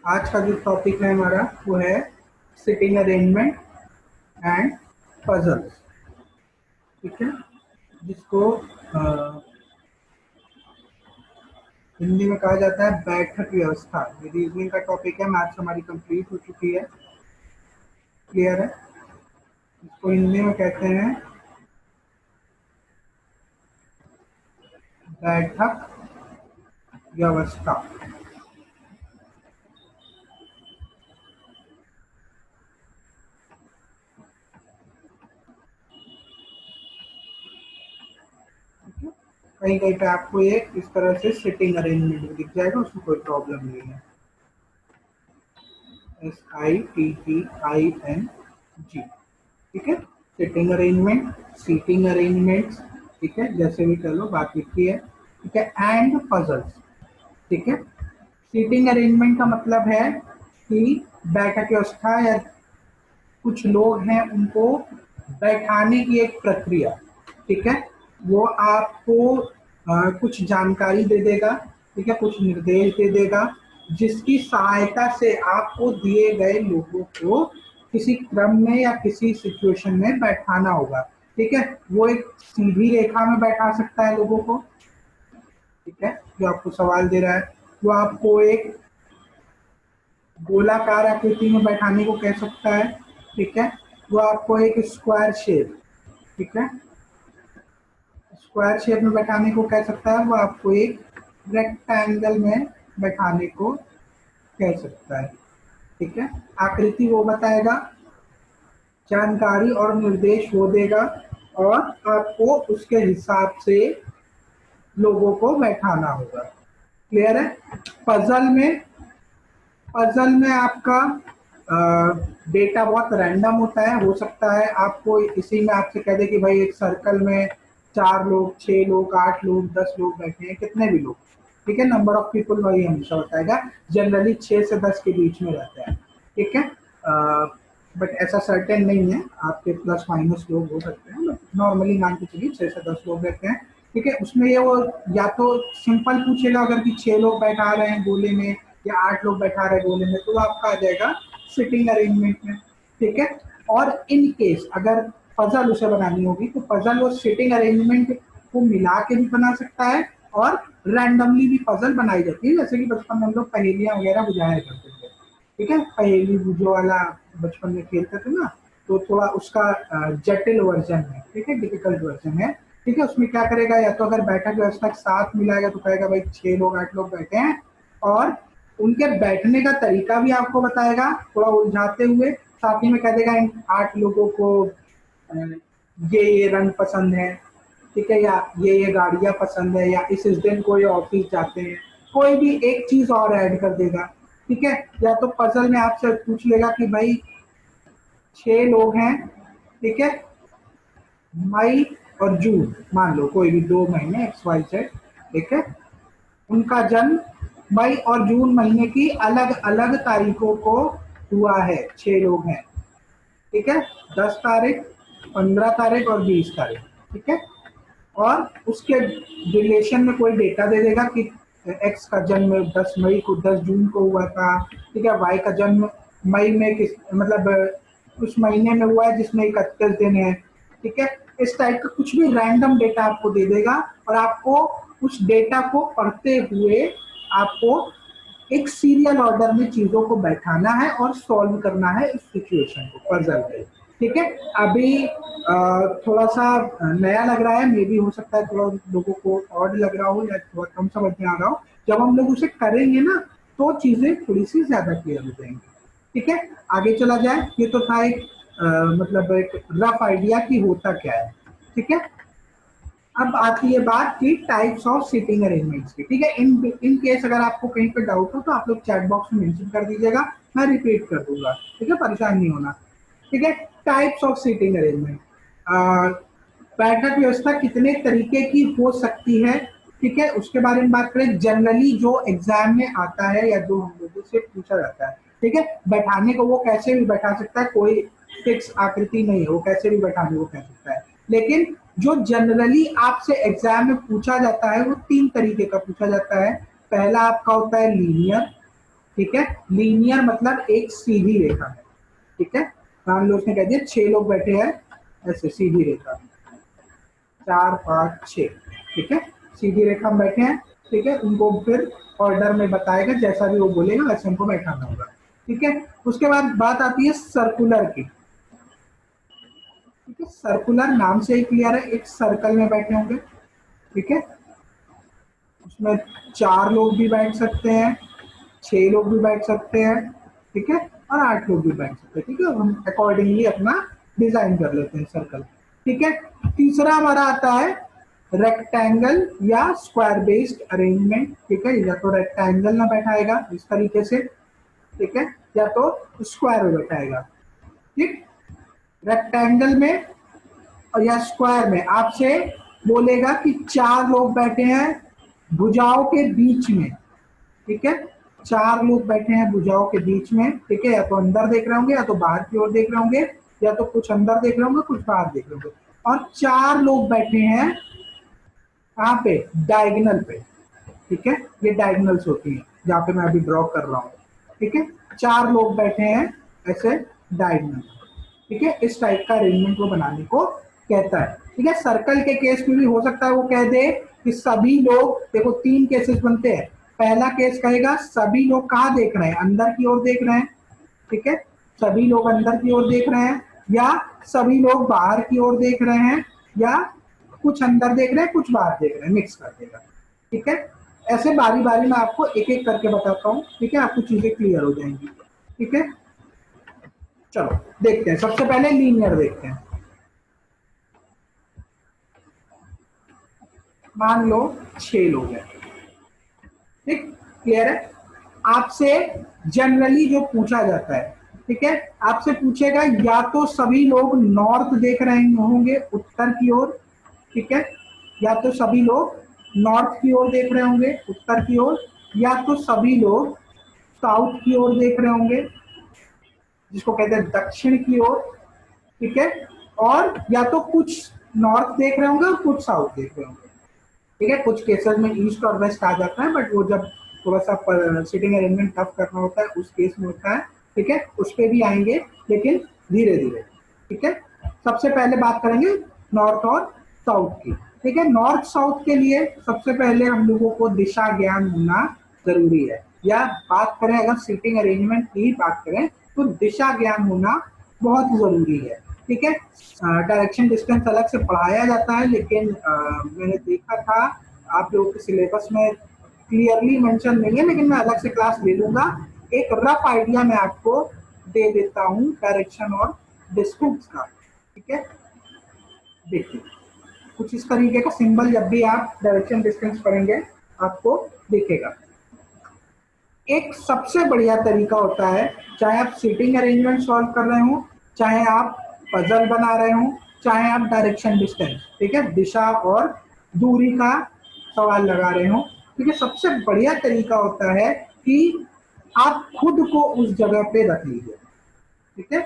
आज का जो टॉपिक है हमारा वो है सिटिंग अरेंजमेंट एंड पजल्स। ठीक है, जिसको हिंदी में कहा जाता है बैठक व्यवस्था। ये रीजनिंग का टॉपिक है। मैथ्स हमारी कंप्लीट हो चुकी है, क्लियर है। इसको हिंदी में कहते हैं बैठक व्यवस्था। कहीं कहीं पे आपको ये इस तरह से सिटिंग अरेंजमेंट भी दिख जाएगा, उसमें कोई प्रॉब्लम नहीं है। SITTING, ठीक है। सिटिंग अरेंजमेंट, सीटिंग अरेंजमेंट्स, ठीक है, जैसे भी कर लो, बात लिखी है। ठीक है, एंड पजल्स। ठीक है, सीटिंग अरेंजमेंट का मतलब है कि बैठक व्यवस्था या कुछ लोग हैं उनको बैठाने की एक प्रक्रिया। ठीक है, वो आपको कुछ जानकारी दे देगा, ठीक है, कुछ निर्देश दे देगा, जिसकी सहायता से आपको दिए गए लोगों को किसी क्रम में या किसी सिचुएशन में बैठाना होगा। ठीक है, वो एक सीधी रेखा में बैठा सकता है लोगों को। ठीक है, जो आपको सवाल दे रहा है वो आपको एक गोलाकार आकृति में बैठाने को कह सकता है। ठीक है, वो आपको एक स्क्वायर शेप, ठीक है, स्क्वायर शेप में बैठाने को कह सकता है। वो आपको एक रेक्टेंगल में बैठाने को कह सकता है। ठीक है, आकृति वो बताएगा, जानकारी और निर्देश वो देगा, और आपको उसके हिसाब से लोगों को बैठाना होगा। क्लियर है। पजल में पजल में आपका डेटा बहुत रैंडम होता है। हो सकता है आपको इसी में आपसे कह दे कि भाई एक सर्कल में 4 लोग, 6 लोग, 8 लोग, 10 लोग बैठे हैं, कितने भी लोग। ठीक है, नंबर ऑफ पीपल वही हमेशा बताएगा, जनरली 6 से 10 के बीच में रहता है। ठीक है, बट ऐसा सर्टेन नहीं है, आपके प्लस माइनस लोग हो सकते हैं, बट नॉर्मली मान के चलिए 6 से 10 लोग रहते हैं। ठीक है, उसमें ये वो या तो सिंपल पूछेगा अगर कि 6 लोग बैठा रहे हैं गोले में, या 8 लोग बैठा रहे हैं गोले में, तो आपका आ जाएगा सिटिंग अरेंजमेंट में। ठीक है, और इन केस अगर पजल उसे बनानी होगी तो पजल वो सिटिंग अरेंजमेंट को मिला के भी बना सकता है, और रैंडमली भी पजल बनाई जाती है, जैसे कि बचपन में हम लोग पहेलियां वगैरह बुझाया करते थे। ठीक है, पहेली बूझो वाला बचपन में खेलते थे ना, तो थोड़ा उसका जटिल वर्जन है। ठीक है, डिफिकल्ट वर्जन है। ठीक है, उसमें क्या करेगा, या तो अगर बैठक व्यवस्था के साथ मिलाएगा तो कहेगा भाई 6 लोग 8 लोग बैठे हैं, और उनके बैठने का तरीका भी आपको बताएगा थोड़ा उलझाते हुए। साथ ही में कह देगा इन 8 लोगों को ये रंग पसंद है, ठीक है, या ये गाड़ियां पसंद है, या इस दिन को ये ऑफिस जाते हैं, कोई भी एक चीज और ऐड कर देगा। ठीक है, या तो पजल में आपसे पूछ लेगा कि भाई 6 लोग हैं, ठीक है, मई और जून, मान लो कोई भी 2 महीने XYZ, ठीक है, उनका जन्म मई और जून महीने की अलग अलग तारीखों को हुआ है। 6 लोग हैं, ठीक है, 10 तारीख, 15 तारीख और 20 तारीख। ठीक है, और उसके रिलेशन में कोई डेटा दे देगा कि एक्स का जन्म 10 मई को, 10 जून को हुआ था। ठीक है, वाई का जन्म मई में किस मतलब उस महीने में हुआ है जिसमें 31 दिन है। ठीक है, इस टाइप का कुछ भी रैंडम डेटा आपको दे देगा, और आपको उस डेटा को पढ़ते हुए आपको एक सीरियल ऑर्डर में चीजों को बैठाना है और सॉल्व करना है इस सिचुएशन को, पजल पे। ठीक है, अभी थोड़ा सा नया लग रहा है, मे भी हो सकता है थोड़ा लोगों को ऑड लग रहा हो या थोड़ा कम समझ में आ रहा हो। जब हम लोग उसे करेंगे ना तो चीजें थोड़ी सी ज्यादा क्लियर हो जाएंगी। ठीक है, आगे चला जाए। ये तो था एक मतलब एक रफ आइडिया कि होता क्या है। ठीक है, अब आती है बात की टाइप्स ऑफ सीटिंग अरेंजमेंट्स की। ठीक है, इन केस अगर आपको कहीं पे डाउट हो तो आप लोग चैट बॉक्स में मेंशन कर दीजिएगा, मैं रिपीट कर दूंगा। ठीक है, परेशान नहीं होना। ठीक है, टाइप्स ऑफ सीटिंग अरेंजमेंट। बैठक व्यवस्था कितने तरीके की हो सकती है, ठीक है, उसके बारे में बात करें। जनरली जो एग्जाम में आता है या जो हम लोगों से पूछा जाता है, ठीक है, बैठाने को वो कैसे भी बैठा सकता है, कोई फिक्स आकृति नहीं है, वो कैसे भी बैठाने को कह सकता है। लेकिन जो जनरली आपसे एग्जाम में पूछा जाता है वो 3 तरीके का पूछा जाता है। पहला आपका होता है लीनियर, ठीक है। लीनियर मतलब एक सीधी रेखा है, ठीक है। मान लो उसने कह दिया 6 लोग बैठे हैं ऐसे सीधी रेखा, 4 5 6, ठीक है, सीधी रेखा में बैठे हैं, ठीक है। उनको फिर ऑर्डर में बताएगा, जैसा भी वो बोलेगा वैसे उनको बैठाना होगा, ठीक है। उसके बाद बात आती है सर्कुलर की, ठीक है। सर्कुलर नाम से ही क्लियर है, एक सर्कल में बैठे होंगे, ठीक है। उसमें 4 लोग भी बैठ सकते हैं, 6 लोग भी बैठ सकते हैं, ठीक है, और 8 लोग भी बैठ सकते हैं, ठीक है। हम अकॉर्डिंगली अपना डिजाइन कर लेते हैं सर्कल, ठीक है। तीसरा हमारा आता है रेक्टेंगल या स्क्वायर बेस्ड अरेंजमेंट, ठीक है। या तो रेक्टेंगल में बैठाएगा इस तरीके से, ठीक है, या तो स्क्वायर में बैठाएगा, ठीक। रेक्टेंगल में और या स्क्वायर में आपसे बोलेगा कि 4 लोग बैठे हैं भुजाओं के बीच में, ठीक है। 4 लोग बैठे हैं भुजाओं के बीच में, ठीक है। या तो अंदर देख रहे होंगे, या तो बाहर की ओर देख रहे होंगे, या तो कुछ अंदर देख रहे होंगे, कुछ बाहर देख रहे होंगे। और 4 लोग बैठे हैं कहाँ पे, डायगोनल पे, ठीक है। ये डायगोनल्स होती है जहाँ पे मैं अभी ड्रॉ कर रहा हूँ, ठीक है। 4 लोग बैठे हैं ऐसे डायगोनल, ठीक है। इस टाइप का अरेंजमेंट वो बनाने को कहता है, ठीक है। सर्कल के केस में भी हो सकता है वो कह दे कि सभी लोग, देखो 3 केसेस बनते हैं। पहला केस कहेगा सभी लोग कहाँ देख रहे हैं, अंदर की ओर देख रहे हैं, ठीक है। सभी लोग अंदर की ओर देख रहे हैं, या सभी लोग बाहर की ओर देख रहे हैं, या कुछ अंदर देख रहे हैं कुछ बाहर देख रहे हैं, मिक्स कर देगा, ठीक है। ऐसे बारी बारी में आपको एक एक करके बताता हूँ, ठीक है। आपको चीजें क्लियर हो जाएंगी, ठीक है। चलो देखते हैं, सबसे पहले लीनियर देखते हैं। मान लो 6 लोग हैं, ठीक, क्लियर है। आपसे जनरली जो पूछा जाता है, ठीक है, आपसे पूछेगा या तो सभी लोग नॉर्थ देख रहे होंगे उत्तर की ओर, ठीक है, या तो सभी लोग नॉर्थ की ओर देख रहे होंगे उत्तर की ओर, या तो सभी लोग साउथ की ओर देख रहे होंगे जिसको कहते हैं दक्षिण की ओर, ठीक है। और या तो कुछ नॉर्थ देख रहे होंगे और कुछ साउथ देख रहे होंगे, ठीक है। कुछ केसेस में ईस्ट और वेस्ट आ जाता है, बट वो जब थोड़ा सा सिटिंग अरेंजमेंट टफ करना होता है उस केस में होता है, ठीक है। उस पर भी आएंगे लेकिन धीरे धीरे, ठीक है। सबसे पहले बात करेंगे नॉर्थ और साउथ की, ठीक है। नॉर्थ साउथ के लिए सबसे पहले हम लोगों को दिशा ज्ञान होना जरूरी है, या बात करें अगर सीटिंग अरेंजमेंट की बात करें तो दिशा ज्ञान होना बहुत जरूरी है, ठीक है। डायरेक्शन डिस्टेंस अलग से पढ़ाया जाता है, लेकिन मैंने देखा था आप लोगों के सिलेबस में क्लियरली मेंशन नहीं है, लेकिन मैं अलग से क्लास ले लूंगा। एक रफ आइडिया मैं आपको दे देता हूँ डायरेक्शन और डिस्टेंस का, ठीक है। देखिए कुछ इस तरीके का सिंबल जब भी आप डायरेक्शन डिस्टेंस पढ़ेंगे आपको दिखेगा। एक सबसे बढ़िया तरीका होता है, चाहे आप सीटिंग अरेंजमेंट सॉल्व कर रहे हो, चाहे आप पजल बना रहे हो, चाहे आप डायरेक्शन डिस्टेंस, ठीक है, दिशा और दूरी का सवाल लगा रहे हो, ठीक है। सबसे बढ़िया तरीका होता है कि आप खुद को उस जगह पे रख लीजिए, ठीक है।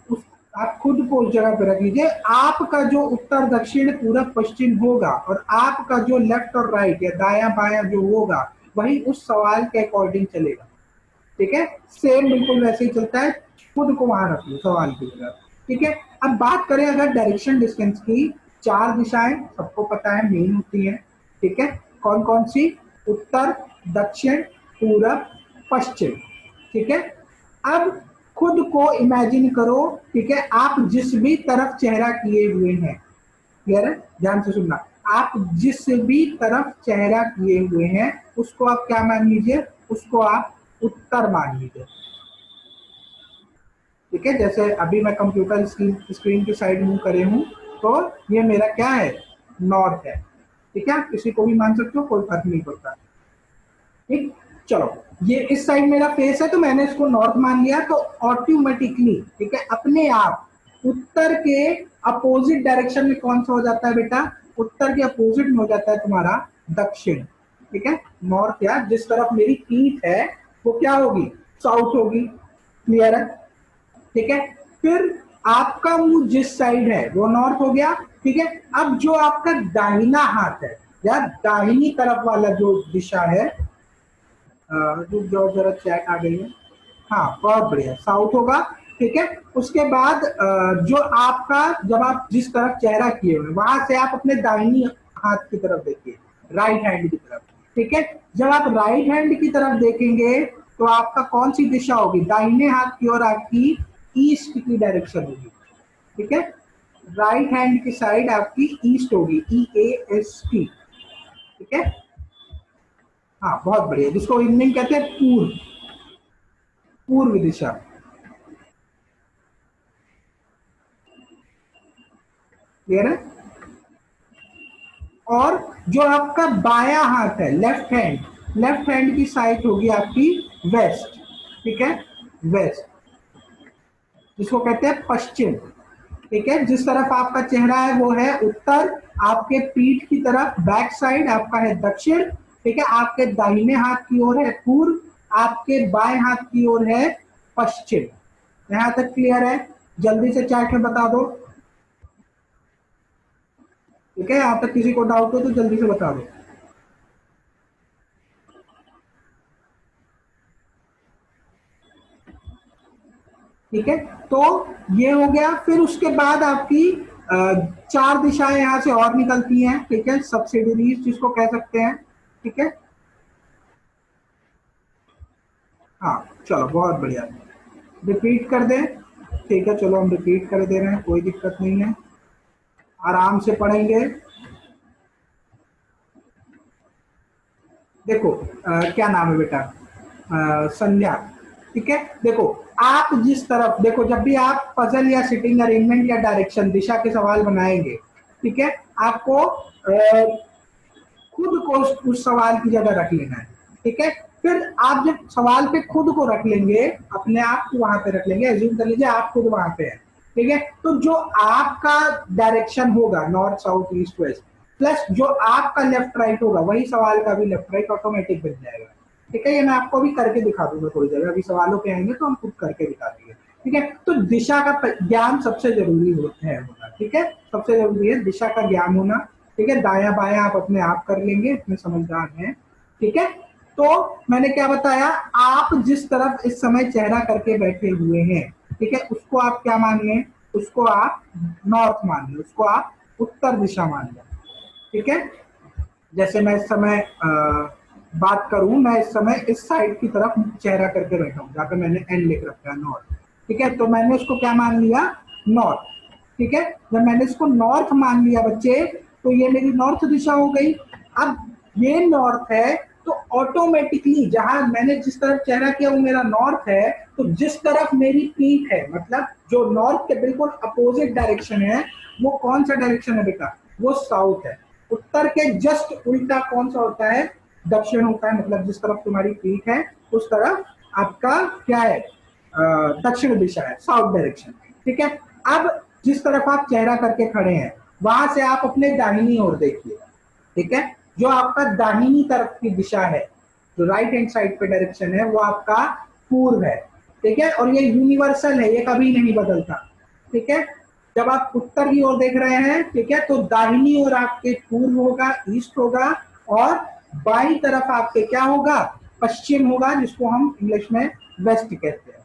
उस आप खुद को उस जगह पे रख लीजिए। आपका जो उत्तर दक्षिण पूरब पश्चिम होगा और आपका जो लेफ्ट और राइट या दाया बाया जो होगा वही उस सवाल के अकॉर्डिंग चलेगा, ठीक है। सेम बिल्कुल वैसे ही चलता है, खुद को वहां रख लो सवाल की जगह, ठीक है। अब बात करें अगर डायरेक्शन डिस्टेंस की, 4 दिशाएं सबको पता है मेन होती है, ठीक है। कौन कौन सी, उत्तर दक्षिण पूरब पश्चिम, ठीक है। अब खुद को इमेजिन करो, ठीक है, आप जिस भी तरफ चेहरा किए हुए हैं, क्लियर है, ध्यान से सुनना, आप जिस भी तरफ चेहरा किए हुए हैं उसको आप क्या मान लीजिए, उसको आप उत्तर मान लीजिए, ठीक है। जैसे अभी मैं कंप्यूटर स्क्रीन की साइड मूव करे हूं तो ये मेरा क्या है, नॉर्थ है, ठीक है। आप किसी को भी मान सकते हो, कोई फर्क नहीं पड़ता, ठीक। चलो ये इस साइड मेरा फेस है तो मैंने इसको नॉर्थ मान लिया, तो ऑटोमेटिकली, ठीक है, अपने आप उत्तर के अपोजिट डायरेक्शन में कौन सा हो जाता है बेटा, उत्तर के अपोजिट में हो जाता है तुम्हारा दक्षिण, ठीक है। नॉर्थ या जिस तरफ मेरी पीठ है वो क्या होगी, साउथ होगी, क्लियर है, ठीक है। फिर आपका मुंह जिस साइड है वो नॉर्थ हो गया, ठीक है। अब जो आपका दाहिना हाथ है या दाहिनी तरफ वाला जो दिशा है रुक जाओ जरा, चैट आ गई है। हाँ बहुत बढ़िया, साउथ होगा। ठीक है, उसके बाद जो आपका, जब आप जिस तरफ चेहरा किए हुए वहां से आप अपने दाहिनी हाथ की तरफ देखिए, राइट हैंड की तरफ। ठीक है, जब आप राइट हैंड की तरफ देखेंगे तो आपका कौन सी दिशा होगी, दाहिने हाथ की ओर आपकी ईस्ट की डायरेक्शन होगी। ठीक है, राइट हैंड की साइड आपकी ईस्ट होगी, EAST। ठीक है, हाँ बहुत बढ़िया, जिसको इंग्लिश कहते हैं पूर्व, पूर्व दिशा। क्लियर है? और जो आपका बायां हाथ है, लेफ्ट हैंड, लेफ्ट हैंड की साइड होगी आपकी वेस्ट। ठीक है, वेस्ट, जिसको कहते हैं पश्चिम। ठीक है, जिस तरफ आपका चेहरा है वो है उत्तर, आपके पीठ की तरफ बैक साइड आपका है दक्षिण। ठीक है, आपके दाहिने हाथ की ओर है पूर्व, आपके बाएं हाथ की ओर है पश्चिम। यहां तक क्लियर है? जल्दी से चैट में बता दो। ठीक है, यहां तक किसी को डाउट हो तो जल्दी से बता दो। ठीक है, तो ये हो गया। फिर उसके बाद आपकी चार दिशाएं यहां से और निकलती हैं। ठीक है, सब्सिडरीज जिसको कह सकते हैं। ठीक है, हाँ चलो बहुत बढ़िया, रिपीट कर दें। ठीक है, चलो हम रिपीट कर दे रहे हैं, कोई दिक्कत नहीं है, आराम से पढ़ेंगे। देखो क्या नाम है बेटा, संध्या। ठीक है, देखो आप जिस तरफ देखो, जब भी आप पजल या सिटिंग अरेंजमेंट या डायरेक्शन दिशा के सवाल बनाएंगे, ठीक है, आपको खुद को उस सवाल की जगह रख लेना है। ठीक है, फिर आप जब सवाल पे खुद को रख लेंगे, अपने आप को वहां पे रख लेंगे, एज्यूम कर लीजिए आप खुद वहां पे है। ठीक है, तो जो आपका डायरेक्शन होगा north south east west, plus जो आपका लेफ्ट राइट होगा, वही सवाल का भी लेफ्ट राइट ऑटोमेटिक बन जाएगा। ठीक है, ये मैं आपको अभी करके दिखा दूंगा थोड़ी देर, अभी सवालों पे आएंगे तो हम खुद करके दिखा देंगे। ठीक है, तो दिशा का ज्ञान सबसे जरूरी है होना। ठीक है, सबसे जरूरी है दिशा का ज्ञान होना। ठीक है, दाया बाया आप अपने आप कर लेंगे, इतने समझदार हैं। ठीक है, तो मैंने क्या बताया, आप जिस तरफ इस समय चेहरा करके बैठे हुए हैं, ठीक है, उसको आप क्या मान लें, उसको आप नॉर्थ मान लें, उसको आप उत्तर दिशा मान लें। ठीक है, जैसे मैं इस समय बात करूं, मैं इस समय इस साइड की तरफ चेहरा करके बैठा हूं, जहां पे मैंने एन लिख रखा है नॉर्थ। ठीक है, तो मैंने उसको क्या मान लिया, नॉर्थ। ठीक है, जब मैंने इसको नॉर्थ मान लिया बच्चे, तो ये मेरी नॉर्थ दिशा हो गई। अब ये नॉर्थ है, तो ऑटोमेटिकली जहां मैंने जिस तरफ चेहरा किया वो मेरा नॉर्थ है, तो जिस तरफ मेरी पीठ है, मतलब जो नॉर्थ के बिल्कुल अपोजिट डायरेक्शन है, वो कौन सा डायरेक्शन है बेटा, वो साउथ है। उत्तर के जस्ट उल्टा कौन सा होता है, दक्षिण होता है। मतलब जिस तरफ तुम्हारी पीठ है उस तरफ आपका क्या है, दक्षिण दिशा है, साउथ डायरेक्शन। ठीक है, अब जिस तरफ आप चेहरा करके खड़े हैं वहां से आप अपने दाहिनी ओर देखिए। ठीक है, जो आपका दाहिनी तरफ की दिशा है, जो राइट हैंड साइड पे डायरेक्शन है, वो आपका पूर्व है। ठीक है, और ये यूनिवर्सल है, ये कभी नहीं बदलता। ठीक है, जब आप उत्तर की ओर देख रहे हैं, ठीक है, तो दाहिनी ओर आपके पूर्व होगा, ईस्ट होगा, और बाई तरफ आपके क्या होगा, पश्चिम होगा, जिसको हम इंग्लिश में वेस्ट कहते हैं।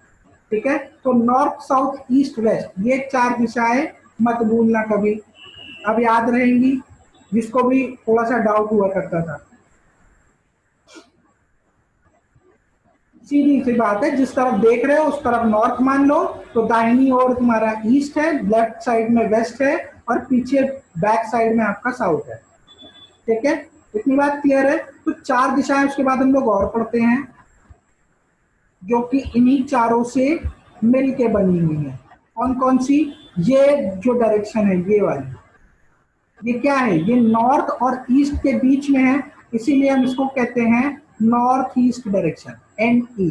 ठीक है, तो नॉर्थ साउथ ईस्ट वेस्ट, ये चार दिशाएं मत भूलना कभी, अब याद रहेंगी, जिसको भी थोड़ा सा डाउट हुआ करता था। सीधी सी बात है, जिस तरफ देख रहे हो उस तरफ नॉर्थ मान लो, तो दाहिनी ओर तुम्हारा ईस्ट है, लेफ्ट साइड में वेस्ट है, और पीछे बैक साइड में आपका साउथ है। ठीक है, इतनी बात क्लियर है? तो चार दिशाएं उसके बाद हम लोग और पढ़ते हैं, जो कि इन्हीं चारों से मिल के बनी हुई है। कौन कौन सी, ये जो डायरेक्शन है ये वाली, ये क्या है, ये नॉर्थ और ईस्ट के बीच में है, इसीलिए हम इसको कहते हैं नॉर्थ ईस्ट डायरेक्शन, NE।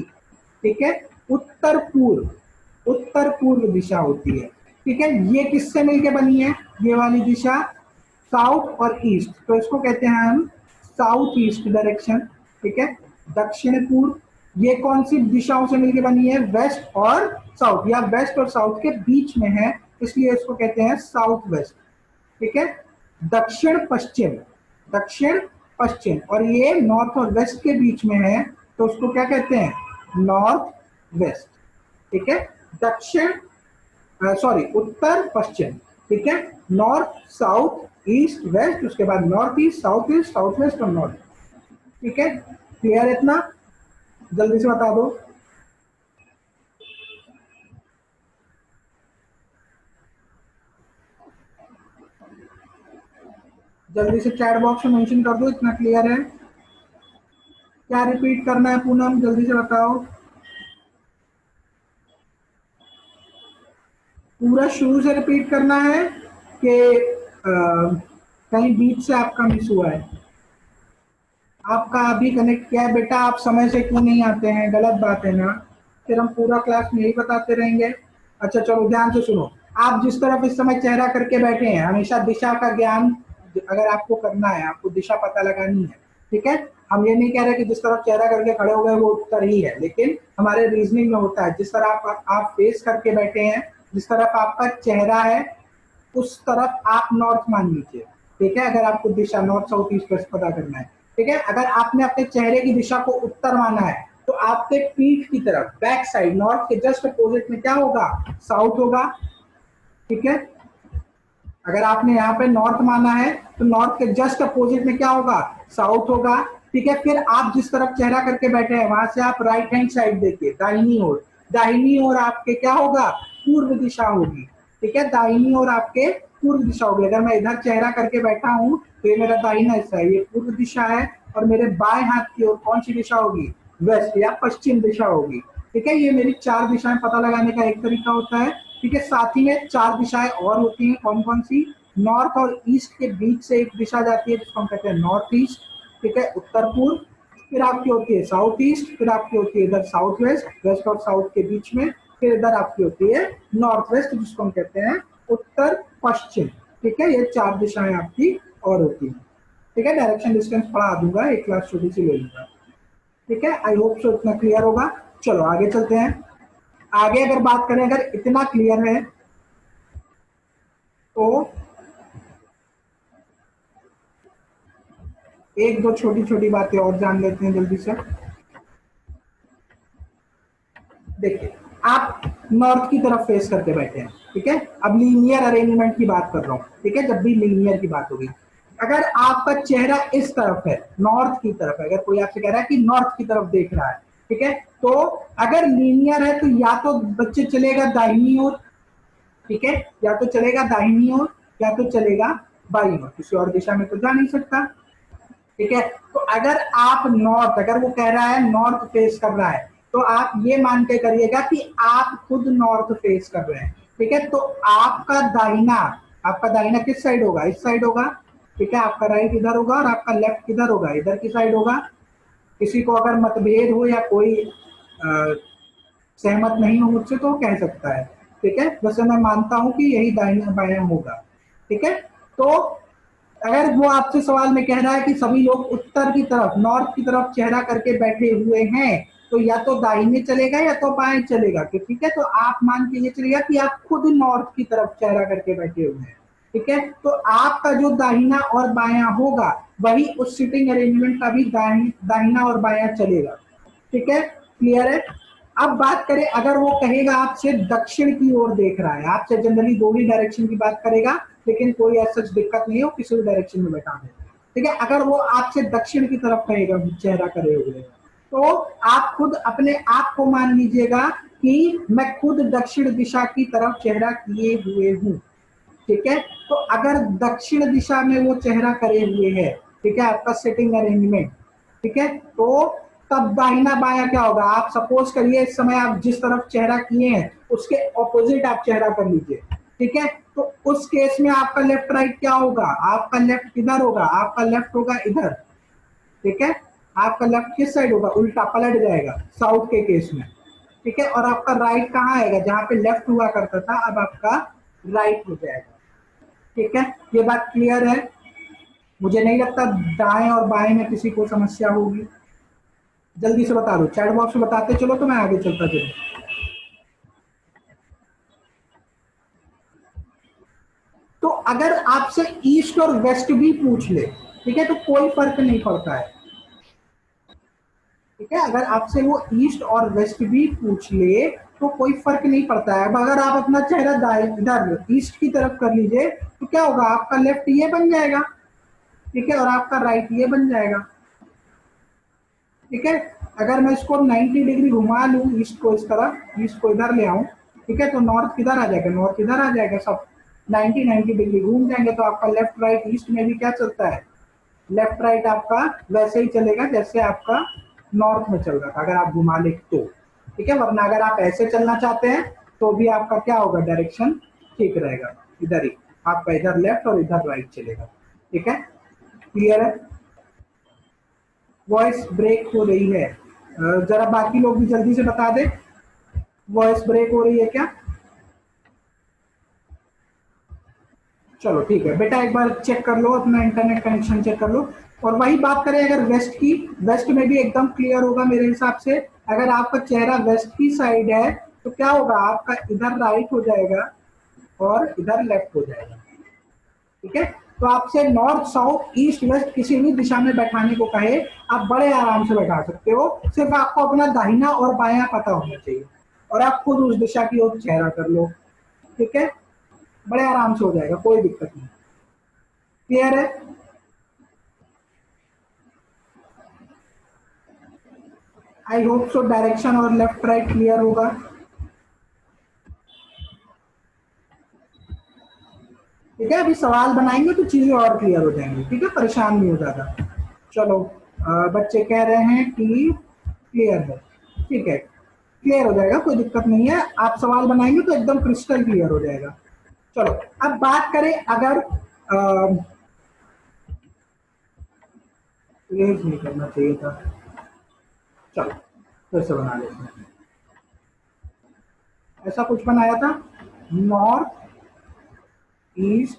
ठीक है, उत्तर पूर्व, उत्तर पूर्व दिशा होती है। ठीक है, ये किससे मिलके बनी है, ये वाली दिशा, साउथ और ईस्ट, तो इसको कहते हैं हम साउथ ईस्ट डायरेक्शन। ठीक है, दक्षिण पूर्व, ये कौन सी दिशाओं से मिलकर बनी है, वेस्ट और साउथ, या वेस्ट और साउथ के बीच में है, इसलिए इसको कहते हैं साउथ वेस्ट। ठीक है, दक्षिण पश्चिम, दक्षिण पश्चिम, और ये नॉर्थ और वेस्ट के बीच में है, तो उसको क्या कहते हैं, नॉर्थ वेस्ट, ठीक है। दक्षिण, सॉरी, उत्तर पश्चिम, ठीक है। नॉर्थ साउथ ईस्ट वेस्ट, उसके बाद नॉर्थ ईस्ट साउथ वेस्ट और नॉर्थ, ठीक है। क्लियर है इतना? जल्दी से बता दो। जल्दी से चैट बॉक्स में मेंशन कर दो इतना क्लियर है। क्या रिपीट करना है पूनम, जल्दी से बताओ। पूरा शुरू से रिपीट करना है कि कहीं बीच से आपका मिस हुआ है? आपका अभी कनेक्ट किया है बेटा, आप समय से क्यों नहीं आते हैं, गलत बात है ना। फिर हम पूरा क्लास में यही बताते रहेंगे। अच्छा चलो ध्यान से सुनो। आप जिस तरफ इस समय चेहरा करके बैठे हैं, हमेशा दिशा का ज्ञान अगर आपको करना है, आपको दिशा पता लगानी है, ठीक है। हम ये नहीं कह रहे कि जिस तरफ चेहरा करके खड़े हो गए वो उत्तर ही है, लेकिन हमारे रीजनिंग में होता है, जिस तरह आप फेस करके बैठे हैं, जिस तरफ आपका चेहरा है उस तरफ आप नॉर्थ मान लीजिए, ठीक है। अगर आपको दिशा नॉर्थ साउथ ईस्ट वेस्ट पता करना है, ठीक है। अगर आपने अपने चेहरे की दिशा को उत्तर माना है, तो आपके पीठ की तरफ बैक साइड नॉर्थ के जस्ट अपोजिट में क्या होगा, साउथ होगा, ठीक है। अगर आपने यहाँ पे नॉर्थ माना है तो नॉर्थ के जस्ट अपोजिट में क्या होगा, साउथ होगा, ठीक है। फिर आप जिस तरफ चेहरा करके बैठे हैं वहां से आप राइट हैंड साइड देखिए, दाहिनी ओर, दाहिनी ओर आपके क्या होगा, पूर्व दिशा होगी, ठीक है। दाहिनी ओर आपके पूर्व दिशा होगी। अगर मैं इधर चेहरा करके बैठा हूं तो ये मेरा दाहिना हिस्सा है, ये पूर्व दिशा है, और मेरे बाएं हाथ की ओर कौन सी दिशा होगी, वेस्ट या पश्चिम दिशा होगी, ठीक है। ये मेरी चार दिशाएं पता लगाने का एक तरीका होता है, ठीक है। साथ ही में चार दिशाएं और होती हैं, कौन कौन सी, नॉर्थ और ईस्ट के बीच से एक दिशा जाती है जिसको हम कहते हैं नॉर्थ ईस्ट, ठीक है, उत्तर पूर्व। फिर आपकी होती है साउथ ईस्ट, फिर आपकी होती है इधर साउथ वेस्ट, वेस्ट और साउथ के बीच में, फिर इधर आपकी होती है नॉर्थ वेस्ट जिसको हम कहते हैं उत्तर पश्चिम, ठीक है। ये चार दिशाएं आपकी और होती हैं, ठीक है। डायरेक्शन डिस्टेंस पढ़ा दूंगा, एक क्लास छोटी सी ले लूंगा, ठीक है। आई होप सो इतना क्लियर होगा। चलो आगे चलते हैं। आगे अगर बात करें, अगर इतना क्लियर है तो एक दो छोटी छोटी बातें और जान लेते हैं जल्दी से। देखिए, आप नॉर्थ की तरफ फेस करके बैठे हैं, ठीक है। अब लीनियर अरेंजमेंट की बात कर रहा हूं, ठीक है। जब भी लीनियर की बात होगी, अगर आपका चेहरा इस तरफ है, नॉर्थ की तरफ है, अगर कोई आपसे कह रहा है कि नॉर्थ की तरफ देख रहा है, ठीक है, तो अगर लीनियर है तो या तो बच्चे चलेगा दाहिनी ओर, ठीक है, या तो चलेगा दाहिनी ओर या तो चलेगा बाईं ओर, किसी और दिशा में तो जा नहीं सकता, ठीक है। तो अगर आप नॉर्थ, अगर वो कह रहा है नॉर्थ फेस कर रहा है, तो आप ये मान के करिएगा कि आप खुद नॉर्थ फेस कर रहे हैं, ठीक है। तो आपका दाहिना किस साइड होगा, इस साइड होगा, ठीक है। आपका राइट इधर होगा और आपका लेफ्ट किधर होगा, इधर की साइड होगा। किसी को अगर मतभेद हो या कोई सहमत नहीं हो मुझसे तो कह सकता है, ठीक है। वैसे मैं मानता हूं कि यही दाहिना बायां होगा, ठीक है। तो अगर वो आपसे सवाल में कह रहा है कि सभी लोग उत्तर की तरफ, नॉर्थ की तरफ चेहरा करके बैठे हुए हैं, तो या तो दाहिने चलेगा या तो बाएं चलेगा, तो ठीक है। तो आप मान के ये चलेगा कि आप खुद नॉर्थ की तरफ चेहरा करके बैठे हुए हैं, ठीक है। तो आपका जो दाहिना और बायां होगा वही उस सिटिंग अरेंजमेंट का भी दाहिना और बायां चलेगा, ठीक है। क्लियर है? अब बात करें, अगर वो कहेगा आपसे दक्षिण की ओर देख रहा है, आपसे जनरली दो ही डायरेक्शन की बात करेगा, लेकिन कोई ऐसा दिक्कत नहीं है, वो किसी भी डायरेक्शन में बैठा दे, ठीक है। अगर वो आपसे दक्षिण की तरफ कहेगा चेहरा करे हुए, तो आप खुद अपने आप को मान लीजिएगा कि मैं खुद दक्षिण दिशा की तरफ चेहरा किए हुए हूं, ठीक है। तो अगर दक्षिण दिशा में वो चेहरा करे हुए है, ठीक है, आपका सेटिंग अरेंजमेंट, ठीक है, तो तब दाहिना बायां क्या होगा, आप सपोज करिए इस समय आप जिस तरफ चेहरा किए हैं उसके ऑपोजिट आप चेहरा कर लीजिए, ठीक है। तो उस केस में आपका लेफ्ट राइट क्या होगा, आपका लेफ्ट किधर होगा, आपका लेफ्ट होगा इधर, ठीक है। आपका लेफ्ट किस साइड होगा, उल्टा पलट जाएगा साउथ के केस में, ठीक है। और आपका राइट कहाँ आएगा, जहां पे लेफ्ट हुआ करता था अब आपका राइट हो जाएगा, ठीक है। ये बात क्लियर है? मुझे नहीं लगता दाएं और बाएं में किसी को समस्या होगी। जल्दी से बता दो, चैट बॉक्स में बताते चलो तो मैं आगे चलता चलूं। तो अगर आपसे ईस्ट और वेस्ट भी पूछ ले, ठीक है, तो कोई फर्क नहीं पड़ता है, ठीक है। अगर आपसे वो ईस्ट और वेस्ट भी पूछ ले तो कोई फर्क नहीं पड़ता है। अब अगर आप अपना चेहरा इधर ईस्ट की तरफ कर लीजिए तो क्या होगा, आपका लेफ्ट ये बन जाएगा, ठीक है, और आपका राइट ये बन जाएगा, ठीक है। अगर मैं इसको 90 डिग्री घुमा लूं ईस्ट को इस तरफ, ईस्ट को इधर ले आऊं, ठीक है, तो नॉर्थ किधर आ जाएगा, नॉर्थ इधर आ जाएगा, सब 90 डिग्री घूम जाएंगे तो आपका लेफ्ट राइट ईस्ट में भी क्या चलता है, लेफ्ट राइट आपका वैसे ही चलेगा जैसे आपका नॉर्थ में चल रहा था अगर आप घुमा ले तो, ठीक है। वरना अगर आप ऐसे चलना चाहते हैं तो भी आपका क्या होगा, डायरेक्शन ठीक रहेगा, इधर ही आपका इधर लेफ्ट और इधर राइट चलेगा, ठीक है। क्लियर है। वॉइस ब्रेक हो रही है, जरा बाकी लोग भी जल्दी से बता दें, वॉइस ब्रेक हो रही है क्या। चलो ठीक है बेटा, एक बार चेक कर लो अपना इंटरनेट कनेक्शन चेक कर लो। और वही बात करें अगर वेस्ट की, वेस्ट में भी एकदम क्लियर होगा मेरे हिसाब से। अगर आपका चेहरा वेस्ट की साइड है तो क्या होगा, आपका इधर राइट हो जाएगा और इधर लेफ्ट हो जाएगा, ठीक है। तो आपसे नॉर्थ साउथ ईस्ट वेस्ट किसी भी दिशा में बैठाने को कहे, आप बड़े आराम से बैठा सकते हो, सिर्फ आपको अपना दाहिना और बायां पता होना चाहिए और आप खुद उस दिशा की ओर चेहरा कर लो, ठीक है, बड़े आराम से हो जाएगा, कोई दिक्कत नहीं। क्लियर है। आई होप सो डायरेक्शन और लेफ्ट राइट क्लियर होगा। ठीक है, अभी सवाल बनाएंगे तो चीजें और क्लियर हो जाएंगी, ठीक है, परेशान नहीं हो जाता। चलो बच्चे कह रहे हैं कि क्लियर है, ठीक है, क्लियर हो जाएगा, कोई दिक्कत नहीं है। आप सवाल बनाएंगे तो एकदम क्रिस्टल क्लियर हो जाएगा। चलो अब बात करें, अगर रेज नहीं करना चाहिए था, चलो फिर से बना लेते हैं। ऐसा कुछ बनाया था, नॉर्थ ईस्ट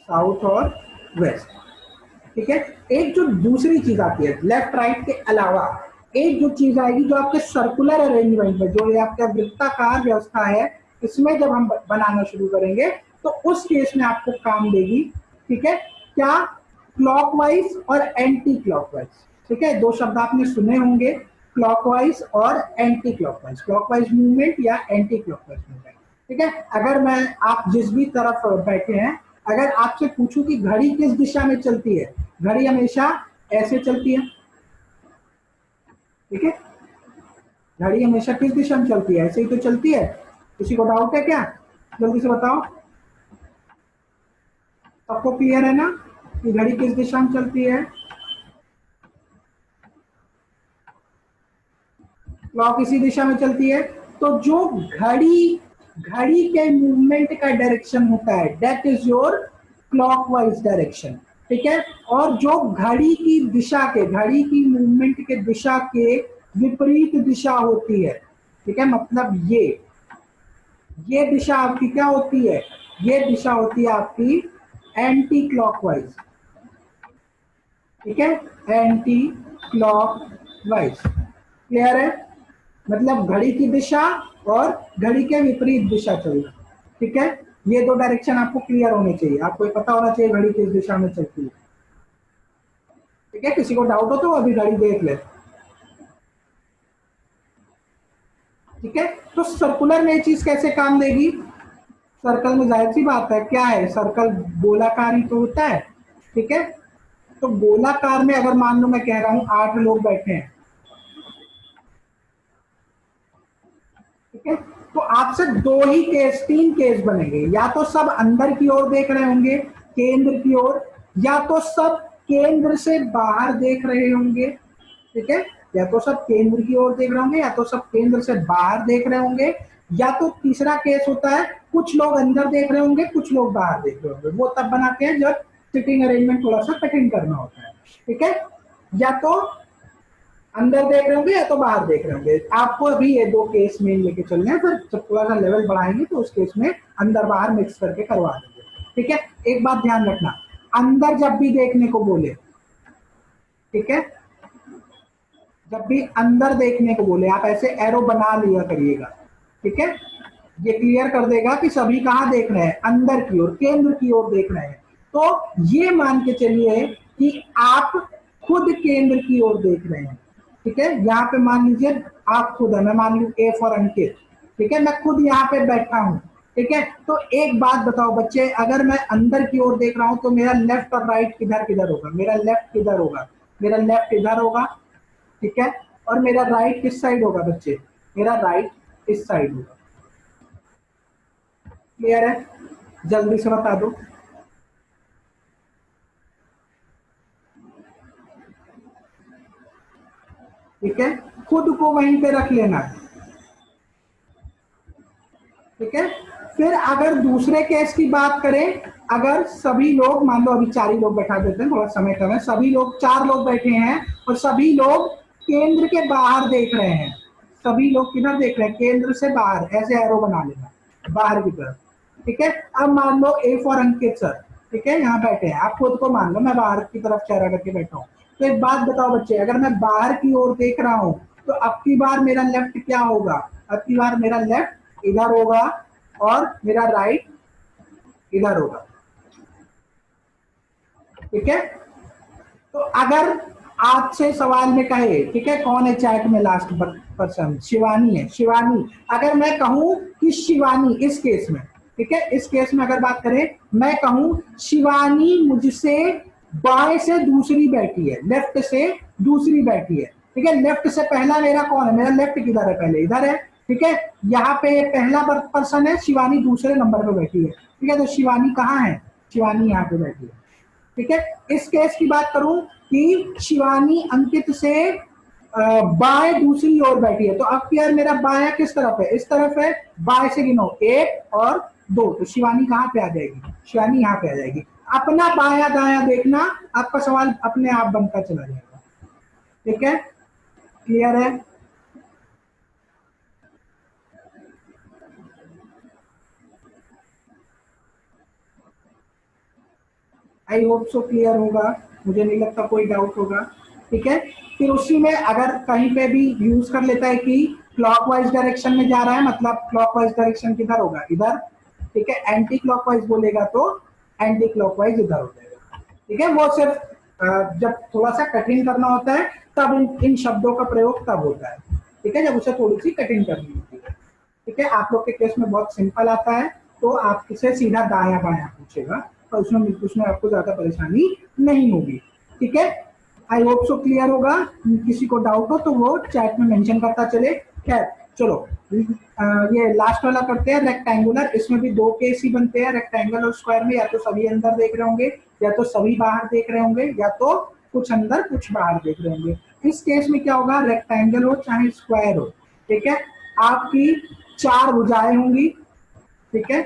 साउथ और वेस्ट, ठीक है। एक जो दूसरी चीज आती है लेफ्ट राइट के अलावा, एक जो चीज आएगी जो आपके सर्कुलर अरेंजमेंट में, जो ये आपका वृत्ताकार व्यवस्था है, इसमें जब हम बनाना शुरू करेंगे तो उस केस में आपको काम देगी, ठीक है। क्या, क्लॉकवाइज और एंटी क्लॉकवाइज, ठीक है, दो शब्द आपने सुने होंगे, क्लॉकवाइज और एंटी क्लॉकवाइज, क्लॉकवाइज मूवमेंट या एंटी क्लॉकवाइज मूवमेंट, ठीक है। अगर मैं, आप जिस भी तरफ बैठे हैं, अगर आपसे पूछूं कि घड़ी किस दिशा में चलती है, घड़ी हमेशा ऐसे चलती है, ठीक है, घड़ी हमेशा किस दिशा में चलती है, ऐसे ही तो चलती है। किसी को डाउट है क्या, जल्दी से बताओ, सबको क्लियर है ना कि घड़ी किस दिशा में चलती है, क्लॉक इसी दिशा में चलती है। तो जो घड़ी, घड़ी के मूवमेंट का डायरेक्शन होता है, that is your clockwise direction, ठीक है। और जो घड़ी की दिशा के, घड़ी की मूवमेंट के दिशा के विपरीत दिशा होती है, ठीक है, मतलब ये दिशा आपकी क्या होती है, ये दिशा होती है आपकी एंटी क्लॉकवाइज, ठीक है, एंटी क्लॉकवाइज। क्लियर है, मतलब घड़ी की दिशा और घड़ी के विपरीत दिशा चलना, ठीक है। ये दो डायरेक्शन आपको क्लियर होने चाहिए, आपको पता होना चाहिए घड़ी किस दिशा में चलती है, ठीक है। किसी को डाउट हो तो अभी घड़ी देख ले, ठीक है। तो सर्कुलर में ये चीज कैसे काम देगी, सर्कल में जाहिर सी बात है क्या है, सर्कल गोलाकार ही तो होता है, ठीक है। तो गोलाकार में अगर मान लो मैं कह रहा हूं 8 लोग बैठे हैं, ठीक है, तो आपसे दो ही केस, तीन केस बनेंगे, या तो सब अंदर की ओर देख रहे होंगे केंद्र की ओर, या तो सब केंद्र से बाहर देख रहे होंगे, ठीक है, या तो सब केंद्र की ओर देख रहे होंगे या तो सब केंद्र से बाहर देख रहे होंगे, या तो तीसरा केस होता है कुछ लोग अंदर देख रहे होंगे कुछ लोग बाहर देख रहे होंगे, वो तब बनाते हैं जब सिटिंग अरेंजमेंट थोड़ा सा कठिन करना होता है, ठीक है। या तो अंदर देख रहे होंगे या तो बाहर देख रहे होंगे, आपको अभी ये दो केस मेन लेके चलने हैं, फिर जब थोड़ा सा लेवल बढ़ाएंगे तो उस केस में अंदर बाहर मिक्स करके करवा देंगे, ठीक है। एक बात ध्यान रखना, अंदर जब भी देखने को बोले, ठीक है, जब भी अंदर देखने को बोले आप ऐसे एरो बना लिया करिएगा, ठीक है, ये क्लियर कर देगा कि सभी कहां देख रहे हैं, अंदर की ओर, केंद्र की ओर देख रहे हैं। तो ये मान के चलिए कि आप खुद केंद्र की ओर देख रहे हैं, ठीक है। यहाँ पे मान लीजिए आप खुद है, मैं मान लू ए फॉर अंकित, ठीक है, मैं खुद यहाँ पे बैठा हूँ, ठीक है। तो एक बात बताओ बच्चे, अगर मैं अंदर की ओर देख रहा हूं तो मेरा लेफ्ट और राइट किधर किधर होगा? मेरा लेफ्ट किधर होगा? मेरा लेफ्ट इधर होगा, ठीक है। और मेरा राइट किस साइड होगा बच्चे? मेरा राइट इस साइड होगा। क्लियर है? जल्दी से बता दो। ठीक है, खुद को वहीं पे रख लेना है, ठीक है। फिर अगर दूसरे केस की बात करें, अगर सभी लोग, मान लो अभी 4 ही लोग बैठा देते हैं, थोड़ा समय कम है, सभी लोग 4 लोग बैठे हैं और सभी लोग केंद्र के बाहर देख रहे हैं। सभी लोग किधर देख रहे हैं? केंद्र से बाहर, ऐसे एरो बना लेना बाहर की तरफ, ठीक है। अब मान लो ए फॉर अंकित सर, ठीक है, यहाँ बैठे हैं, आप खुद को मान लो मैं बाहर की तरफ चेहरा करके बैठा हूँ। तो एक बात बताओ बच्चे, अगर मैं बाहर की ओर देख रहा हूँ तो अब की बार मेरा लेफ्ट क्या होगा? अब की बार मेरा लेफ्ट इधर होगा और मेरा राइट इधर होगा, ठीक है। तो अगर आपसे सवाल में कहे, ठीक है, कौन है चैट में लास्ट पर्सन? शिवानी है। शिवानी, अगर मैं कहूं कि शिवानी इस केस में, ठीक है, इस केस में अगर बात करें, मैं कहूं शिवानी मुझसे बाएं से दूसरी बैठी है, लेफ्ट से दूसरी बैठी है, ठीक है। लेफ्ट से पहला मेरा कौन है? मेरा लेफ्ट किधर है? पहले इधर है, ठीक है। यहाँ पे पहला पर्सन है, शिवानी दूसरे नंबर पे बैठी है, ठीक है। तो शिवानी कहाँ है? शिवानी यहाँ पे बैठी है, ठीक है। इस केस की बात करूं कि शिवानी अंकित से बाएं दूसरी ओर बैठी है, तो अब यार मेरा बायां किस तरफ है? इस तरफ है। बाएं से गिनो 1 और 2, तो शिवानी कहाँ पे आ जाएगी? शिवानी यहाँ पे आ जाएगी। अपना बायां दायां देखना, आपका सवाल अपने आप बनता चला जाएगा, ठीक है। क्लियर है? आई होप सो क्लियर होगा, मुझे नहीं लगता कोई डाउट होगा, ठीक है। फिर उसी में अगर कहीं पे भी यूज कर लेता है कि क्लॉकवाइज डायरेक्शन में जा रहा है, मतलब क्लॉकवाइज डायरेक्शन किधर होगा? इधर, ठीक है। एंटी क्लॉकवाइज बोलेगा तो एंटी क्लॉकवाइज इधर हो जाएगा, ठीक है। वो सिर्फ जब थोड़ा सा कठिन करना होता है तब इन शब्दों का प्रयोग तब होता है, ठीक है, जब उसे थोड़ी सी कठिन करनी होती है, ठीक है। आप लोग के केस में बहुत सिंपल आता है, तो आपसे सीधा दाया बाया पूछेगा और उसमें आपको ज्यादा परेशानी नहीं होगी, ठीक है। आई होप सो क्लियर होगा। किसी को डाउट हो तो वो चैट में मेंशन करता चले। खैर चलो, ये लास्ट वाला करते हैं, रेक्टेंगुलर। इसमें भी 2 केस ही बनते हैं, रेक्टेंगल और स्क्वायर में। या तो सभी अंदर देख रहे होंगे, या तो सभी बाहर देख रहे होंगे, या तो कुछ अंदर कुछ बाहर देख रहे होंगे। इस केस में क्या होगा? रेक्टेंगल हो चाहे स्क्वायर हो, ठीक है, आपकी 4 भुजाएं होंगी, ठीक है।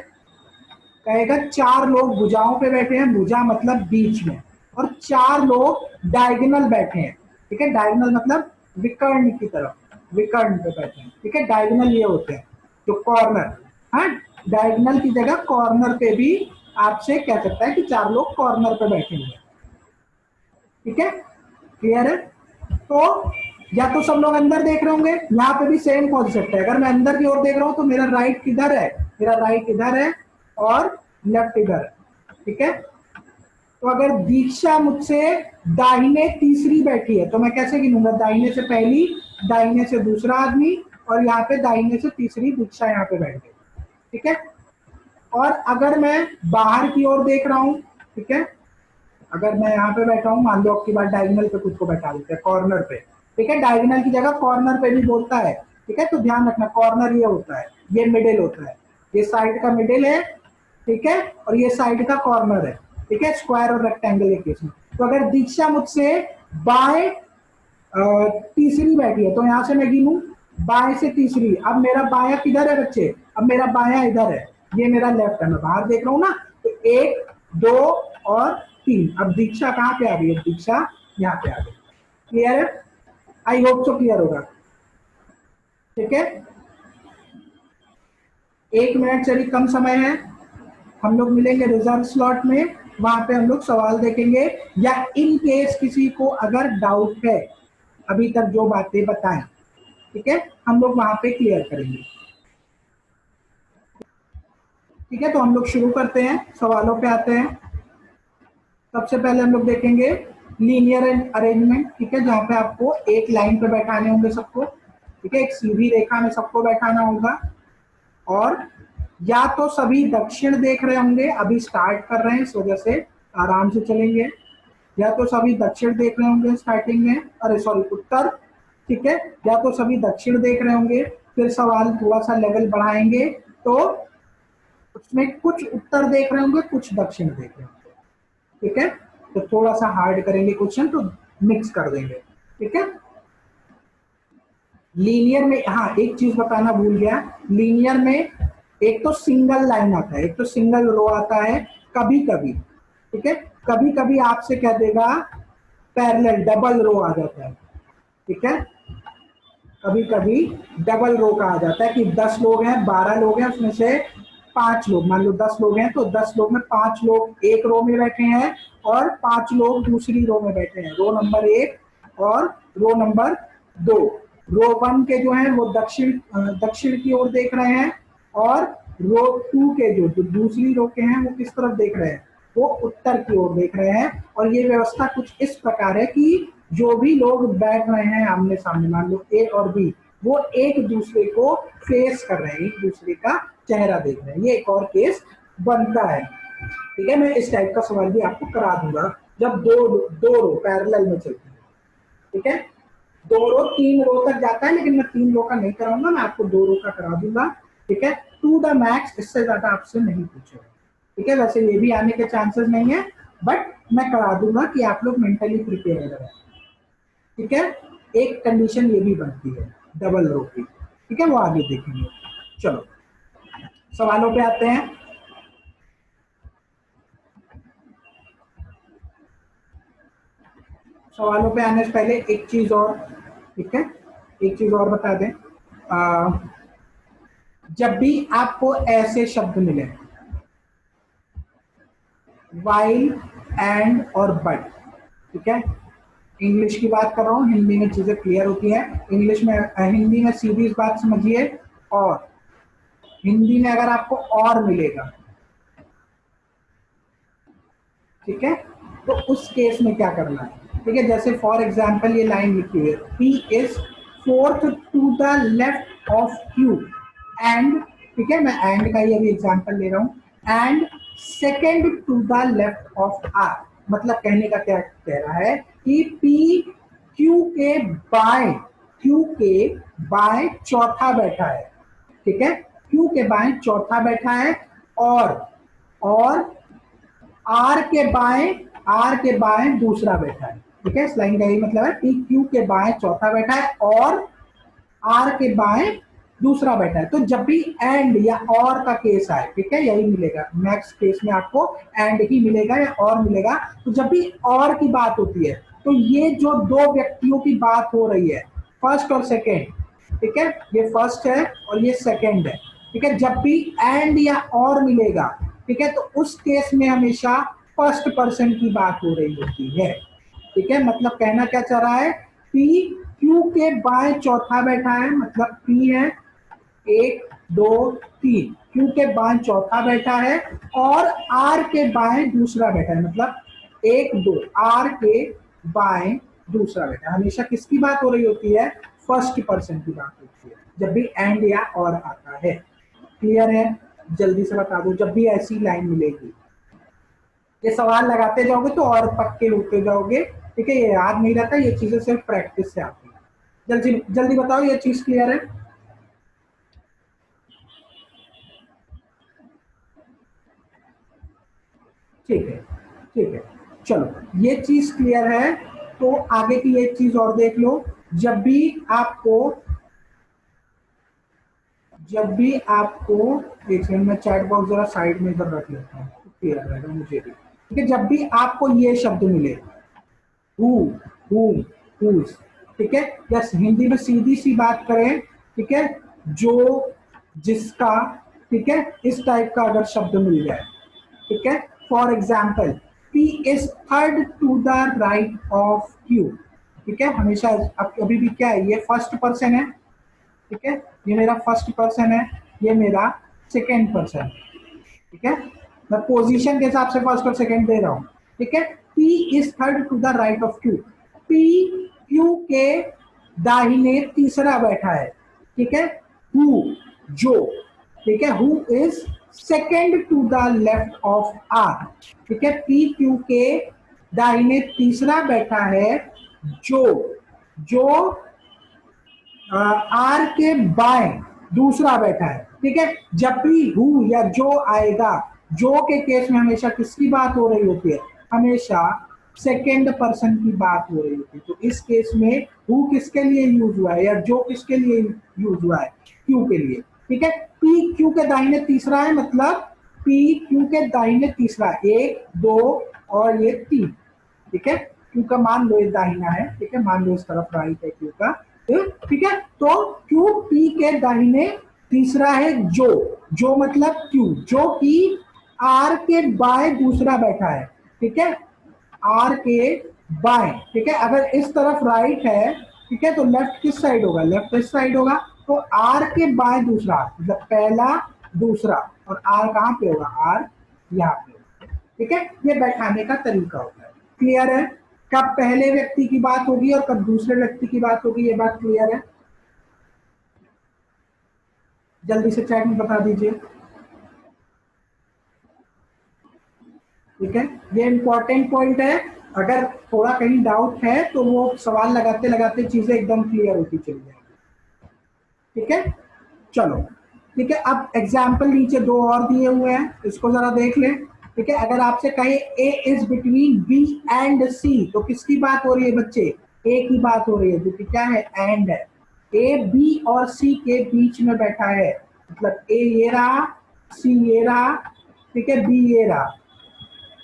कहेगा 4 लोग भुजाओं पे बैठे हैं, भुजा मतलब बीच में, और 4 लोग डायगोनल बैठे हैं, ठीक है। डायगोनल मतलब विकर्ण की तरफ, विकर्ण पे बैठे हैं, ठीक है। डायगोनल ये होते हैं जो कॉर्नर, हाँ, डायगोनल की जगह कॉर्नर पे भी आपसे कह सकता है कि 4 लोग कॉर्नर पे बैठे हुए हैं, ठीक है। क्लियर है? तो या तो सब लोग अंदर देख रहे होंगे, यहाँ पे भी सेम कॉन्सेप्ट है। अगर मैं अंदर की ओर देख रहा हूं तो मेरा राइट किधर है? मेरा राइट इधर है और लेफ्ट इधर है, ठीक है। तो अगर दीक्षा मुझसे दाहिने तीसरी बैठी है तो मैं कैसे गिनूंगा? दाहिने से पहली, दाहिने से दूसरा आदमी, और यहाँ पे दाहिने से तीसरी दीक्षा यहाँ पे बैठ गई, ठीक है। और अगर मैं बाहर की ओर देख रहा हूं, ठीक है, अगर मैं यहाँ पे बैठा हूँ, मान लो आपकी बात डायगोनल पे खुद को बैठा देते हैं, कॉर्नर पे, ठीक है। डायगोनल की जगह कॉर्नर पे भी बोलता है, ठीक है। तो ध्यान रखना, कॉर्नर ये होता है, ये मिडिल होता है, ये साइड का मिडिल है, ठीक है, और ये साइड का कॉर्नर है, ठीक है। स्क्वायर और रेक्टेंगल के केस में। तो अगर दीक्षा मुझसे बाएं तीसरी बैठी है तो यहां से मैं गिनूं बाएं से तीसरी। अब मेरा बाया किधर है बच्चे? अब मेरा बाया इधर है, ये मेरा लेफ्ट है, मैं बाहर देख रहा हूं ना। तो 1 2 और 3। अब दीक्षा कहाँ पे आ गई है? दीक्षा यहाँ पे आ गई। क्लियर है? आई होप सो क्लियर होगा, ठीक है। 1 मिनट से भी कम समय है, हम लोग मिलेंगे रिजर्व स्लॉट में, वहां पे हम लोग सवाल देखेंगे, या इन केस किसी को अगर डाउट है अभी तक जो बातें बताएं, ठीक है, हम लोग वहां पे क्लियर करेंगे, ठीक है। तो हम लोग शुरू करते हैं, सवालों पे आते हैं। सबसे पहले हम लोग देखेंगे लीनियर अरेंजमेंट, ठीक है, जहाँ पे आपको एक लाइन पे बैठाने होंगे सबको, ठीक है, एक सीधी रेखा में सबको बैठाना होगा। और या तो सभी दक्षिण देख रहे होंगे, अभी स्टार्ट कर रहे हैं इस वजह से आराम से चलेंगे, या तो सभी दक्षिण देख रहे होंगे स्टार्टिंग में, अरे सॉरी उत्तर, ठीक है, या तो सभी दक्षिण देख रहे होंगे। फिर सवाल थोड़ा सा लेवल बढ़ाएंगे तो उसमें कुछ उत्तर देख रहे होंगे, कुछ दक्षिण देख रहे होंगे, ठीक है, तो थोड़ा सा हार्ड करेंगे क्वेश्चन, तो मिक्स कर देंगे, ठीक है। लीनियर में, हाँ एक चीज बताना भूल गया, लीनियर में एक तो सिंगल लाइन आता है, एक तो सिंगल रो आता है कभी कभी, ठीक है, कभी कभी आपसे कह देगा पैरेलल डबल रो आ जाता है, ठीक है, कभी कभी डबल रो का आ जाता है कि 10 लोग हैं, 12 लोग हैं, उसमें से 5 लोग, मान लो 10 लोग हैं तो 10 लोग में 5 लोग एक रो में बैठे हैं और 5 लोग दूसरी रो में बैठे हैं, रो नंबर 1 और रो नंबर 2। रो 1 के जो हैं वो दक्षिण की ओर देख रहे हैं, और रो 2 के जो दूसरी रो के हैं वो किस तरफ देख रहे हैं, वो उत्तर की ओर देख रहे हैं। और ये व्यवस्था कुछ इस प्रकार है कि जो भी लोग बैठ रहे हैं आमने सामने, मान लो ए और बी, वो एक दूसरे को फेस कर रहे हैं, एक दूसरे का चेहरा देख रहे हैं, ये एक और केस बनता है, ठीक है। मैं इस टाइप का सवाल भी आपको करा दूंगा जब दो रो पैरेलल में चलती है, ठीक है, 2 रो 3 रो तक जाता है, लेकिन मैं 3 रो का नहीं कराऊंगा, मैं आपको 2 रो का करा दूंगा, ठीक है, टू द मैक्स, इससे ज्यादा आपसे नहीं पूछेगा, ठीक है। वैसे ये भी आने के चांसेस नहीं है, बट मैं करा दूंगा कि आप लोग मेंटली प्रिपेयर रहें, ठीक है। एक कंडीशन ये भी बनती है डबल रो की, ठीक है, वो आगे देखेंगे। चलो सवालों पे आते हैं। सवालों पे आने से पहले एक चीज और, ठीक है, एक चीज और बता दें, जब भी आपको ऐसे शब्द मिले वाइल, एंड और बट, ठीक है, इंग्लिश की बात कर रहा हूँ, हिंदी में चीजें क्लियर होती है, इंग्लिश में हिंदी में सीधी इस बात समझिए। और हिंदी में अगर आपको और मिलेगा, ठीक है, तो उस केस में क्या करना है, ठीक है, जैसे फॉर एग्जाम्पल ये लाइन लिखी है, P is fourth to the left of Q and, ठीक है, मैं एंड का ही अभी एग्जाम्पल ले रहा हूं, and second to the left of R, मतलब कहने का क्या कह रहा है कि पी क्यू क्यू के बाएं चौथा बैठा है, ठीक है, क्यू के बाएं चौथा बैठा है, और आर के बाएं दूसरा बैठा है, ठीक है, इस लाइन का यही मतलब है, पी क्यू के बाएं चौथा बैठा है और आर के बाएं दूसरा बैठा है। तो जब भी एंड या और का केस आए, ठीक है, यही मिलेगा नेक्स्ट केस में आपको, एंड ही मिलेगा या और मिलेगा। तो जब भी और की बात होती है तो ये जो दो व्यक्तियों की बात हो रही है, फर्स्ट और सेकेंड, ठीक है, ये फर्स्ट है और ये सेकेंड है, ठीक है, जब भी एंड या और मिलेगा, ठीक है, तो उस केस में हमेशा फर्स्ट पर्सन की बात हो रही होती है, ठीक है, मतलब कहना क्या चाह रहा है, पी क्यू के बाएं चौथा बैठा है, मतलब पी है 1 2 3, क्यू के बाएं चौथा बैठा है और आर के बाएं दूसरा बैठा है, मतलब 1 2, आर के बाएं दूसरा बैठा है। हमेशा किसकी बात हो रही होती है, फर्स्ट पर्सन की बात होती है जब भी एंड या और आता है। क्लियर है, जल्दी से बता दो जब भी ऐसी लाइन मिलेगी, ये सवाल लगाते जाओगे तो और पक्के होते जाओगे, ठीक है, ये याद नहीं रहता, ये चीजें सिर्फ प्रैक्टिस से आती है। जल्दी जल्दी बताओ, ये चीज क्लियर है। ठीक है, ठीक है, चलो ये चीज क्लियर है, तो आगे की एक चीज और देख लो, जब भी आपको जब भी आपको एक सेकंड में चैट बॉक्स जरा साइड में इधर रख लेता हूँ, क्लियर रहेगा मुझे भी, ठीक है, जब भी आपको ये शब्द मिले हु, whom, whose, ठीक है, या हिंदी में सीधी सी बात करें, ठीक है, जो, जिसका, ठीक है, इस टाइप का अगर शब्द मिल जाए, ठीक है, for example P is third to the right of Q, ठीक है, हमेशा अभी भी क्या है, ये फर्स्ट पर्सन है, ठीक है, ये मेरा फर्स्ट पर्सन है, ये मेरा सेकेंड पर्सन, ठीक है, मैं पोजीशन के हिसाब से फर्स्ट और सेकेंड दे रहा हूं, ठीक है। P is third to the right of Q, P Q के दाहिने तीसरा बैठा है, ठीक है। Who, जो, ठीक है, who is second to the left of R, ठीक है। P Q के दाहिने तीसरा बैठा है जो, जो आर के बाएं दूसरा बैठा है, ठीक है। जब भी हु या जो आएगा, जो के केस में हमेशा किसकी बात हो रही होती है, हमेशा सेकेंड पर्सन की बात हो रही होती है। तो इस केस में हु किसके लिए यूज हुआ है या जो किसके लिए यूज हुआ है, क्यू के लिए, ठीक है। पी क्यू के दाहिने तीसरा है, मतलब पी क्यू के दाहिने तीसरा, एक, दो और ये तीन, ठीक है। क्यू का मान लो ये दाहिना है, ठीक है, मान लो इस तरफ राइट है क्यू का, ठीक है। तो क्यू पी के दाहिने तीसरा है जो, जो मतलब क्यू, जो कि आर के बाएं दूसरा बैठा है, ठीक है, आर के बाएं, ठीक है। अगर इस तरफ राइट है, ठीक है, तो लेफ्ट किस साइड होगा, लेफ्ट इस साइड होगा। तो आर के बाएं दूसरा मतलब पहला दूसरा, और आर कहां पे होगा, आर यहाँ पे होगा, ठीक है। ये बैठाने का तरीका होता है। क्लियर है, कब पहले व्यक्ति की बात होगी और कब दूसरे व्यक्ति की बात होगी, ये बात क्लियर है। जल्दी से चैट में बता दीजिए, ठीक है। ये इंपॉर्टेंट पॉइंट है, अगर थोड़ा कहीं डाउट है तो वो सवाल लगाते लगाते चीजें एकदम क्लियर होती चली जाएगी, ठीक है। चलो, ठीक है। अब एग्जाम्पल नीचे दो और दिए हुए हैं, इसको जरा देख लें, ठीक है। अगर आपसे कहे ए इज बिटवीन बी एंड सी, तो किसकी बात हो रही है बच्चे, ए की बात हो रही है, जो कि क्या है, एंड है। ए बी और सी के बीच में बैठा है, मतलब ए ये रहा, सी ये रहा, ठीक है, बी ये रहा,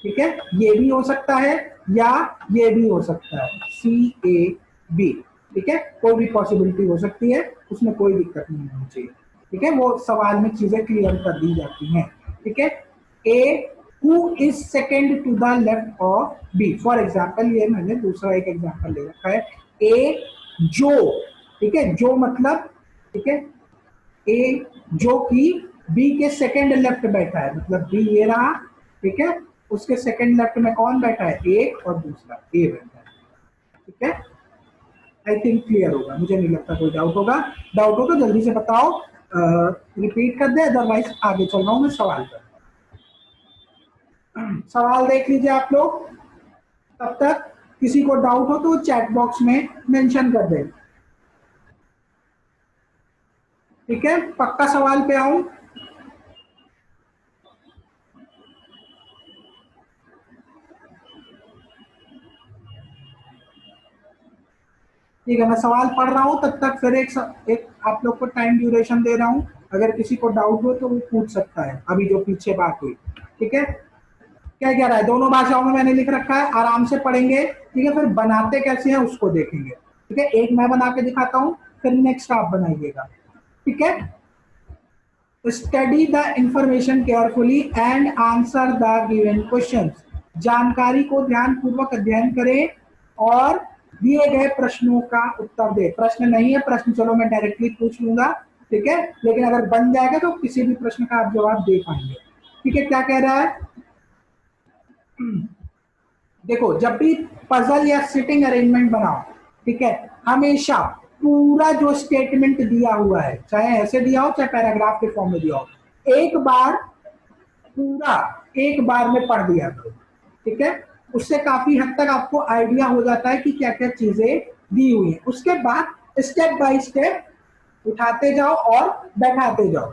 ठीक है। ये भी हो सकता है या ये भी हो सकता है, सी ए बी, ठीक है, कोई भी पॉसिबिलिटी हो सकती है, उसमें कोई दिक्कत नहीं होनी चाहिए, ठीक है। वो सवाल में चीजें क्लियर कर दी जाती हैं, ठीक है। A who is second to the left of B, for example ये मैंने दूसरा एक एग्जाम्पल ले रखा है, ए जो, ठीक है, जो मतलब, ठीक है, ए जो कि बी के सेकेंड लेफ्ट बैठा है, मतलब बी ये रहा, ठीक है, उसके सेकेंड लेफ्ट में कौन बैठा है, ए, और दूसरा ए बैठा है, ठीक है। आई थिंक क्लियर होगा, मुझे नहीं लगता कोई डाउट होगा। डाउट होगा जल्दी से बताओ, रिपीट कर दे, अदरवाइज आगे चल रहा हूं मैं सवाल पर। सवाल देख लीजिए आप लोग, तब तक किसी को डाउट हो तो चैट बॉक्स में मेंशन कर दे, ठीक है। पक्का सवाल पे आऊं, ठीक है। मैं सवाल पढ़ रहा हूं, तब तक फिर एक आप लोग को टाइम ड्यूरेशन दे रहा हूं, अगर किसी को डाउट हो तो वो पूछ सकता है, अभी जो पीछे बात हुई, ठीक है। क्या कह रहा है, दोनों भाषाओं में मैंने लिख रखा है, आराम से पढ़ेंगे, ठीक है। फिर बनाते कैसे हैं उसको देखेंगे, ठीक है। एक मैं बना के दिखाता हूं, फिर नेक्स्ट आप बनाइएगा, ठीक है। Study the information carefully and answer the given questions, जानकारी को ध्यान पूर्वक अध्ययन करें और दिए गए प्रश्नों का उत्तर दे। प्रश्न नहीं है, प्रश्न चलो मैं डायरेक्टली पूछ लूंगा, ठीक है, लेकिन अगर बन जाएगा तो किसी भी प्रश्न का आप जवाब दे पाएंगे, ठीक है। क्या कह रहा है, देखो, जब भी पजल या सिटिंग अरेंजमेंट बनाओ, ठीक है, हमेशा पूरा जो स्टेटमेंट दिया हुआ है, चाहे ऐसे दिया हो चाहे पैराग्राफ के फॉर्म में दिया हो, एक बार पूरा एक बार में पढ़ दिया करो, ठीक है। उससे काफी हद तक आपको आइडिया हो जाता है कि क्या क्या चीजें दी हुई है। उसके बाद स्टेप बाय स्टेप उठाते जाओ और बैठाते जाओ,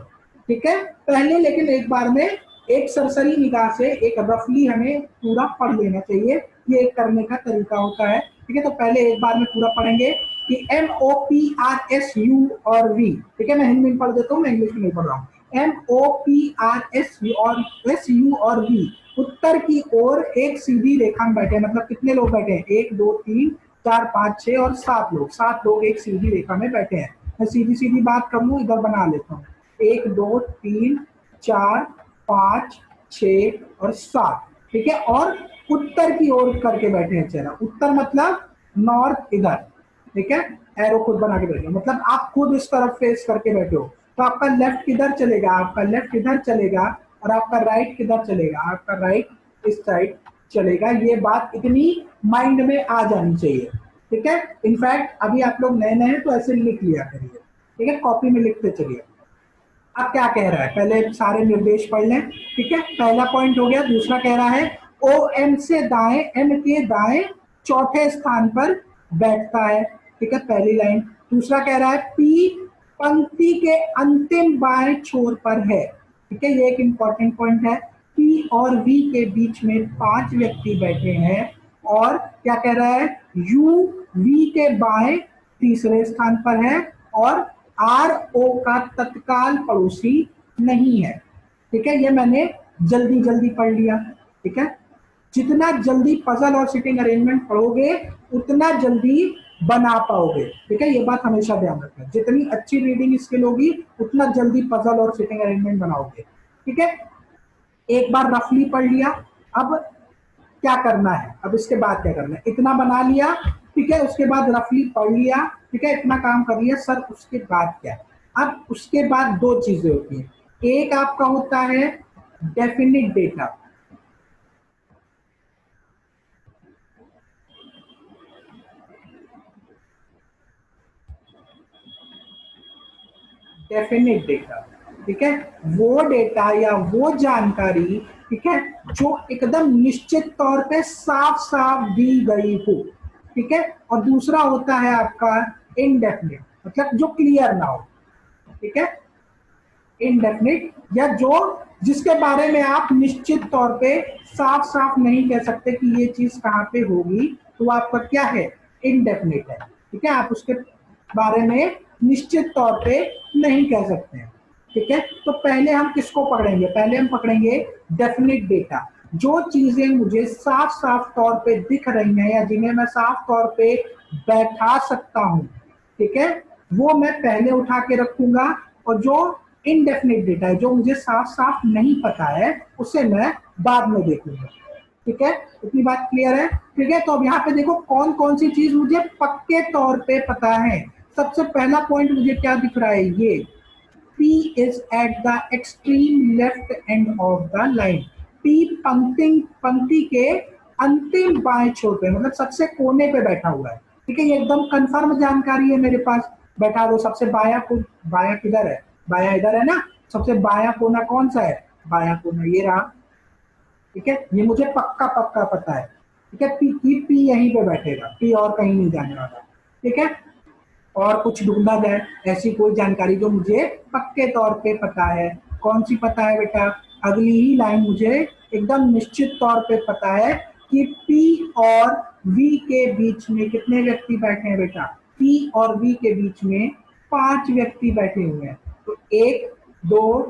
ठीक है। पहले लेकिन एक बार में एक सरसरी निगाह से एक रफली हमें पूरा पढ़ लेना चाहिए, ये एक करने का तरीका होता है, ठीक है। तो पहले एक बार में पूरा पढ़ेंगे कि MOPRSU और V, ठीक है। मैं हिंदी में पढ़ देता हूँ, मैं इंग्लिश में नहीं पढ़ रहा हूँ। MOPRSU और SU और V, उत्तर की ओर एक सीधी रेखा में बैठे, मतलब कितने लोग बैठे हैं, 1 2 3 4 5 6 और 7 लोग, 7 लोग एक सीधी रेखा में बैठे हैं। मैं सीधी सीधी बात कर लूं, इधर बना लेता हूँ, 1 2 3 4 5 6 और 7, ठीक है। और उत्तर की ओर करके बैठे हैं चेहरा, उत्तर मतलब नॉर्थ इधर, ठीक है। एरो खुद बना के बैठे, मतलब आप खुद इस तरफ फेस करके बैठे हो, तो आपका लेफ्ट किधर चलेगा, आपका लेफ्ट इधर चलेगा, और आपका राइट किधर चलेगा, आपका राइट इस साइड चलेगा। ये बात इतनी माइंड में आ जानी चाहिए, ठीक है। इनफैक्ट अभी आप लोग नए नए हैं तो ऐसे लिख लिया करिए, ठीक है, कॉपी में लिखते चलिए। अब क्या कह रहा है, पहले सारे निर्देश पढ़ लें, ठीक है। पहला पॉइंट हो गया। दूसरा कह रहा है ओ एम से दाएं, एम के दाएं चौथे स्थान पर बैठता है, ठीक है, पहली लाइन। दूसरा कह रहा है पी पंक्ति के अंतिम बाएं छोर पर है, ठीक है, ये एक इंपॉर्टेंट पॉइंट है। पी और वी के बीच में 5 व्यक्ति बैठे हैं। और क्या कह रहा है, यू वी के बाएं तीसरे स्थान पर है और आर ओ का तत्काल पड़ोसी नहीं है, ठीक है। ये मैंने जल्दी जल्दी पढ़ लिया, ठीक है। जितना जल्दी पजल और सिटिंग अरेंजमेंट पढ़ोगे उतना जल्दी बना पाओगे, ठीक है। ये बात हमेशा ध्यान रखना, जितनी अच्छी रीडिंग स्किल होगी उतना जल्दी पजल और सिटिंग अरेंजमेंट बनाओगे, ठीक है। एक बार रफली पढ़ लिया, अब क्या करना है, अब इसके बाद क्या करना है, इतना बना लिया, ठीक है। उसके बाद रफली पढ़ लिया, ठीक है, इतना काम कर लिया सर, उसके बाद क्या। अब उसके बाद 2 चीजें होती हैं। एक आपका होता है डेफिनिट डेटा, डेफिनिट डेटा, ठीक है, वो डेटा या वो जानकारी, ठीक है, जो एकदम निश्चित तौर पे साफ साफ दी गई हो, ठीक है। और दूसरा होता है आपका इनडेफिनिट, मतलब जो क्लियर ना हो, ठीक है। इनडेफिनिट या जो जिसके बारे में आप निश्चित तौर पे साफ साफ नहीं कह सकते कि ये चीज कहाँ पे होगी, तो आपका क्या है, इनडेफिनिट है, ठीक है। आप उसके बारे में निश्चित तौर पे नहीं कह सकते हैं, ठीक है। तो पहले हम किसको पकड़ेंगे, पहले हम पकड़ेंगे डेफिनिट डेटा। जो चीजें मुझे साफ साफ तौर पे दिख रही हैं या जिन्हें मैं साफ तौर पे बैठा सकता हूं, ठीक है, वो मैं पहले उठा के रखूंगा। और जो इनडेफिनिट डेटा है, जो मुझे साफ साफ नहीं पता है, उसे मैं बाद में देखूंगा, ठीक है। इतनी बात क्लियर है, ठीक है। तो अब यहाँ पे देखो कौन कौन सी चीज मुझे पक्के तौर पे पता है। सबसे पहला पॉइंट मुझे क्या दिख रहा है, ये P is at the extreme left end of the line। P पंक्ति के अंतिम बाएं छोर पे, मतलब सबसे कोने पे बैठा हुआ है, ठीक है। ये एकदम कंफर्म जानकारी है मेरे पास। बैठा दो सबसे बाया को, बाया किधर है, बाया इधर है ना। सबसे बाया कोना कौन सा है, बाया कोना ये रहा, ठीक है। ये मुझे पक्का पक्का पता है, ठीक है। पी यहीं पे बैठेगा, पी और कहीं नहीं जाने वाला, ठीक है। और कुछ ढूंढा जाए ऐसी कोई जानकारी जो मुझे पक्के तौर पे पता है। कौन सी पता है बेटा, अगली ही लाइन मुझे एकदम निश्चित तौर पे पता है कि P और V के बीच में कितने व्यक्ति बैठे हैं बेटा, P और V के बीच में 5 व्यक्ति बैठे हुए हैं। तो 1 2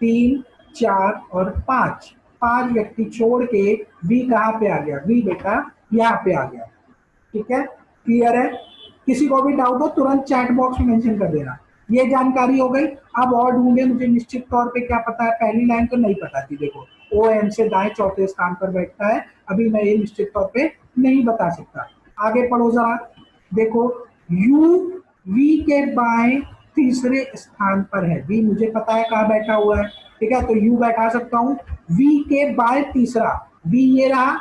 3 4 और 5 व्यक्ति छोड़ के V कहाँ पे आ गया, V बेटा यहाँ पे आ गया, ठीक है। क्लियर है, किसी को भी डाउट हो तुरंत चैट बॉक्स में मेंशन कर देना। ये जानकारी हो गई। अब और ढूंढे, मुझे निश्चित तौर पे क्या पता है, पहली लाइन तो नहीं पता थी, देखो ओ एम से दाएं चौथे स्थान पर बैठता है, अभी मैं ये निश्चित तौर पे नहीं बता सकता। आगे पढ़ो जरा, देखो यू वी के बाएं तीसरे स्थान पर है। वी मुझे पता है कहाँ बैठा हुआ है, ठीक है, तो यू बैठा सकता हूँ। वी के बाएं तीसरा, वी ये रहा,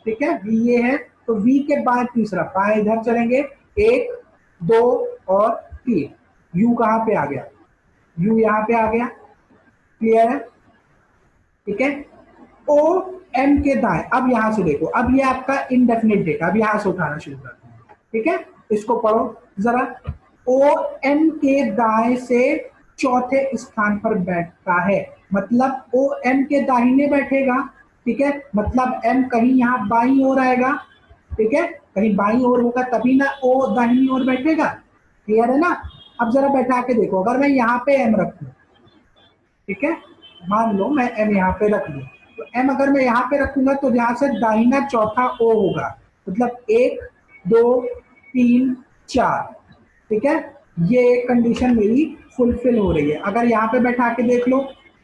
ठीक है, वी ये है, तो वी के बाएं तीसरा, बाएं इधर चलेंगे, 1 2 और 3। यू कहाँ पे आ गया, यू यहाँ पे आ गया, क्लियर है, ठीक है। ओ एम के दाएं, अब यहां से देखो, अब ये आपका इनडेफिनिट डेटा, अब यहां से उठाना शुरू करते हैं, ठीक है। इसको पढ़ो जरा, ओ एम के दाएं से चौथे स्थान पर बैठता है, मतलब ओ एम के दाहिने बैठेगा, ठीक है, मतलब एम कहीं यहाँ बाईं ओर आएगा, ठीक है, कहीं बाईं ओर होगा तभी ना ओ दाहिनी ओर बैठेगा, क्लियर है ना। अब जरा बैठा के देखो, अगर मैं यहाँ पे एम रखूं, ठीक है, मान लो मैं एम यहाँ पे रख लूं, तो एम अगर मैं यहाँ पे रखूंगा तो यहाँ से दाहिना चौथा ओ होगा, मतलब 1 2 3 4, ठीक है। ये कंडीशन मेरी फुलफिल हो रही है। अगर यहाँ पे बैठा के देख लो,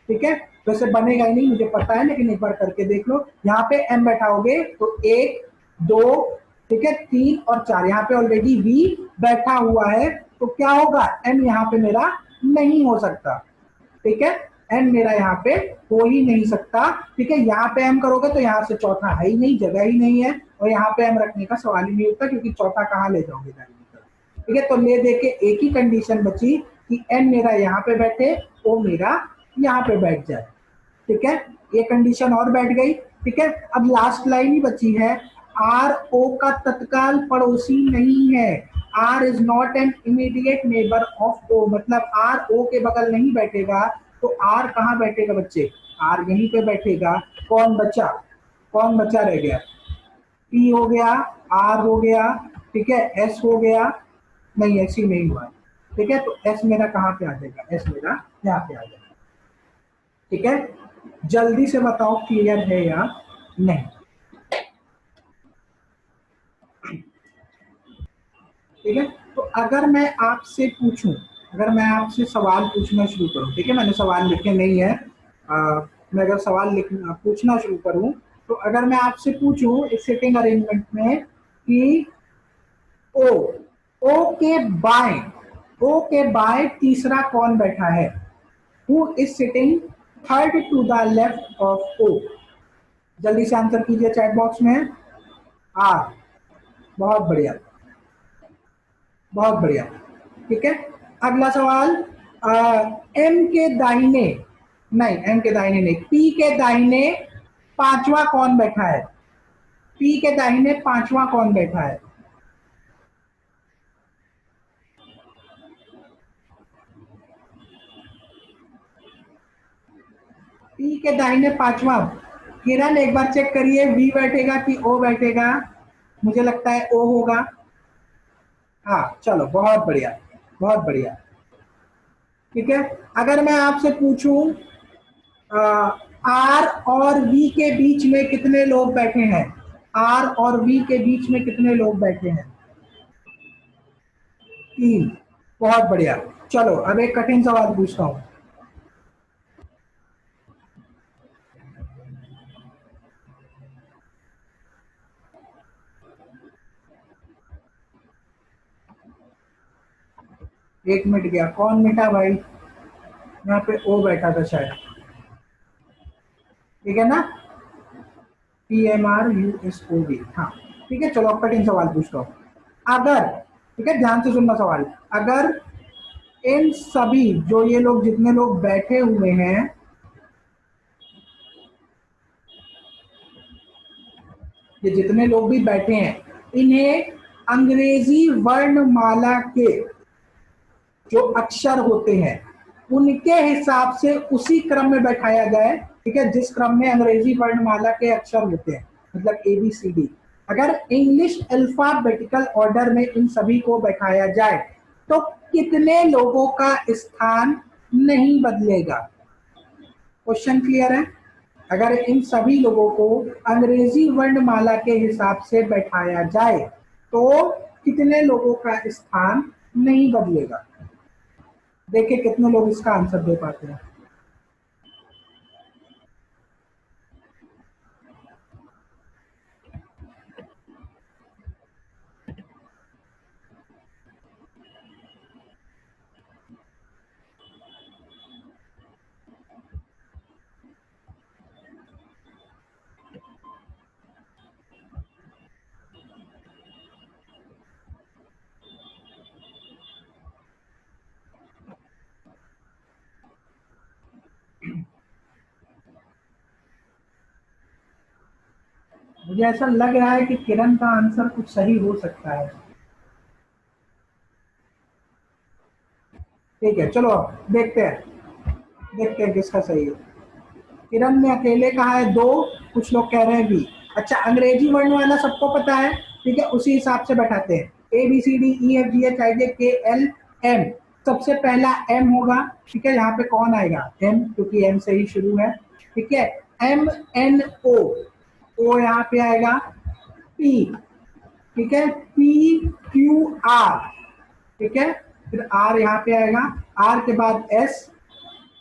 ठीक है, वैसे तो बनेगा ही नहीं मुझे पता है, लेकिन एक बार करके देख लो। यहाँ पे एम बैठाओगे तो 1 2, ठीक है, 3 और 4, यहाँ पे ऑलरेडी वी बैठा हुआ है, तो क्या होगा, एम यहाँ पे मेरा नहीं हो सकता, ठीक है। एन मेरा यहाँ पे हो ही नहीं सकता, ठीक है। यहाँ पे एम करोगे तो यहाँ से चौथा है ही नहीं, जगह ही नहीं है, और यहाँ पे एम रखने का सवाल ही नहीं होता, क्योंकि चौथा कहाँ ले जाओगे दाहिनी, ठीक है। तो ले दे के एक ही कंडीशन बची कि एन मेरा यहाँ पे बैठे, ओ मेरा यहाँ पे बैठ जाए, ठीक है। ये कंडीशन और बैठ गई, ठीक है। अब लास्ट लाइन ही बची है, आर ओ का तत्काल पड़ोसी नहीं है, R is not an immediate neighbour of O, मतलब आर ओ के बगल नहीं बैठेगा, तो आर कहाँ बैठेगा बच्चे, आर यहीं पे बैठेगा। कौन बचा, कौन बचा रह गया, पी हो गया, आर हो गया, ठीक है, एस हो गया, नहीं ऐसी नहीं हुआ, ठीक है। तो एस मेरा कहाँ पे आ जाएगा, एस मेरा यहाँ पे आ जाएगा, ठीक है। जल्दी से बताओ क्लियर है या नहीं, ठीक है। तो अगर मैं आपसे पूछूं, अगर मैं आपसे सवाल पूछना शुरू करूं, ठीक है, मैंने सवाल लिखे नहीं है, मैं अगर सवाल लिखना पूछना शुरू करूं, तो अगर मैं आपसे पूछूं इस सिटिंग अरेंजमेंट में कि ओ, ओ के बाएं, ओ के बाएं तीसरा कौन बैठा है, who is sitting third to the left of O, जल्दी से आंसर कीजिए चैट बॉक्स में। आर, बहुत बढ़िया, बहुत बढ़िया, ठीक है। अगला सवाल, एम के दाहिने, नहीं एम के दाहिने नहीं, पी के दाहिने पांचवा कौन बैठा है, पी के दाहिने पांचवा कौन बैठा है, पी के दाहिने पांचवा, किरण एक बार चेक करिए वी बैठेगा कि ओ बैठेगा, मुझे लगता है ओ होगा, हाँ चलो बहुत बढ़िया, बहुत बढ़िया, ठीक है। अगर मैं आपसे पूछूं आर और वी के बीच में कितने लोग बैठे हैं, आर और वी के बीच में कितने लोग बैठे हैं, तीन, बहुत बढ़िया। चलो अब एक कठिन सवाल पूछता हूं, एक मिट गया, कौन मिटा भाई, यहाँ पे ओ बैठा था शायद, ठीक है ना, P M R U S O V, हाँ ठीक है। चलो अब कठिन सवाल पूछता हूँ, अगर, ठीक है ध्यान से सुनना सवाल, अगर इन सभी जो ये लोग जितने लोग बैठे हुए हैं, ये जितने लोग भी बैठे हैं, इन्हें अंग्रेजी वर्णमाला के जो अक्षर होते हैं उनके हिसाब से उसी क्रम में बैठाया जाए, ठीक है, जिस क्रम में अंग्रेजी वर्णमाला के अक्षर होते हैं, मतलब ए बी सी डी, अगर इंग्लिश अल्फाबेटिकल ऑर्डर में इन सभी को बैठाया जाए तो कितने लोगों का स्थान नहीं बदलेगा, क्वेश्चन क्लियर है। अगर इन सभी लोगों को अंग्रेजी वर्णमाला के हिसाब से बैठाया जाए तो कितने लोगों का स्थान नहीं बदलेगा, देखिए कितने लोग इसका आंसर दे पाते हैं। मुझे ऐसा लग रहा है कि किरण का आंसर कुछ सही हो सकता है, ठीक है चलो देखते हैं, देखते हैं किसका सही है। किरण ने अकेले कहा है दो, कुछ लोग कह रहे हैं बी। अच्छा अंग्रेजी वर्ण वाला सबको पता है, ठीक है, उसी हिसाब से बैठाते हैं, A B C D E F G H I J K L M, सबसे पहला एम होगा, ठीक है, यहाँ पे कौन आएगा, एम, क्योंकि एम से ही शुरू है, ठीक है। एम एन ओ, ओ यहाँ पे आएगा, पी, ठीक है, पी क्यू आर, ठीक है, फिर आर यहाँ पे आएगा, आर के बाद एस,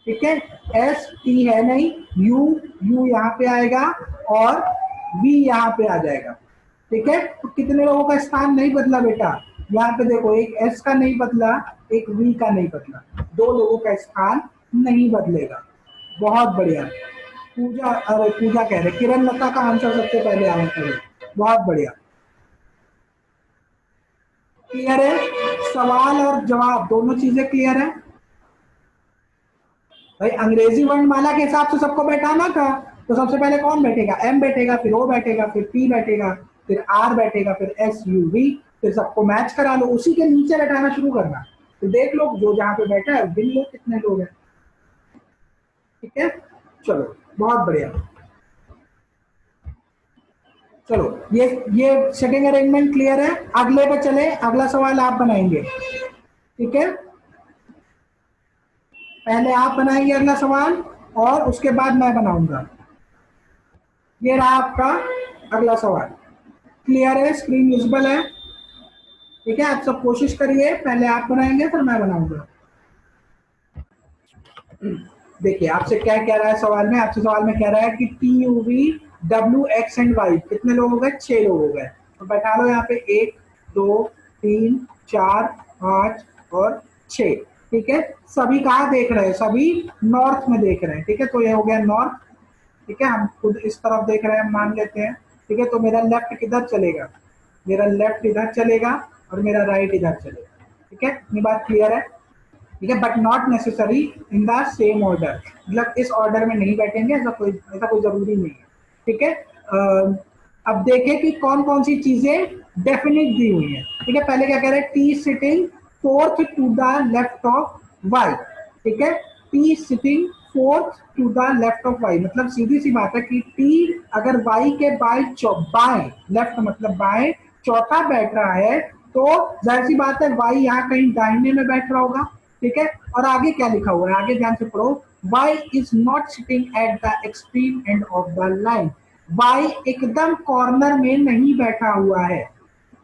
ठीक है, एस टी है नहीं, यू, यू यहाँ पे आएगा और वी यहाँ पे आ जाएगा, ठीक है। तो कितने लोगों का स्थान नहीं बदला बेटा, यहाँ पे देखो एक एस का नहीं बदला, एक वी का नहीं बदला, दो लोगों का स्थान नहीं बदलेगा, बहुत बढ़िया। पूजा, अरे पूजा कह रहे, किरण लता का आंसर सबसे पहले आया था। बहुत बढ़िया। क्लियर है, सवाल और जवाब दोनों चीजें क्लियर है भाई। अंग्रेजी वर्णमाला के हिसाब से सबको बैठाना था, तो सबसे पहले कौन बैठेगा, एम बैठेगा, फिर ओ बैठेगा, फिर पी बैठेगा, फिर आर बैठेगा, फिर एस यू वी, फिर सबको मैच करा लो, उसी के नीचे बैठाना शुरू करना। तो देख लो जो जहां पे बैठा है गिन लो कितने लोग हैं। ठीक है, चलो बहुत बढ़िया। चलो ये सेटिंग अरेंजमेंट क्लियर है। अगले पे चले, अगला सवाल आप बनाएंगे। ठीक है, पहले आप बनाएंगे अगला सवाल और उसके बाद मैं बनाऊंगा। ये रहा आपका अगला सवाल। क्लियर है, स्क्रीन विजिबल है। ठीक है, आप सब कोशिश करिए, पहले आप बनाएंगे फिर मैं बनाऊंगा। देखिए आपसे क्या कह रहा है सवाल में, आपसे सवाल में कह रहा है कि T U V W X and Y कितने लोग हो गए, 6 लोग हो गए। तो बैठा लो यहाँ पे 1 2 3 4 5 और 6। ठीक है, सभी कहाँ देख रहे हैं, सभी नॉर्थ में देख रहे हैं। ठीक है, तो ये हो गया नॉर्थ। ठीक है, हम खुद इस तरफ देख रहे हैं, मान लेते हैं। ठीक है, तो मेरा लेफ्ट किधर चलेगा, मेरा लेफ्ट इधर चलेगा और मेरा राइट इधर चलेगा। ठीक है, ये बात क्लियर है। ठीक है, but not necessary in the same order, मतलब इस ऑर्डर में नहीं बैठेंगे, ऐसा कोई जरूरी नहीं है। ठीक है, अब देखें कि कौन कौन सी चीजें डेफिनेट दी हुई है। ठीक है, पहले क्या कह रहे हैं, T sitting fourth to the left of Y. ठीक है, T sitting fourth to the left of Y, मतलब सीधी सी बात है कि टी अगर वाई के बाएं, लेफ्ट मतलब बाएं चौथा बैठ रहा है, तो जाहिर सी बात है वाई यहाँ कहीं दाहिने में बैठ रहा होगा। ठीक है, और आगे क्या लिखा हुआ है, आगे ध्यान से पढ़ो, Y is not sitting at the extreme end of the line. Y एकदम कॉर्नर में नहीं बैठा हुआ है।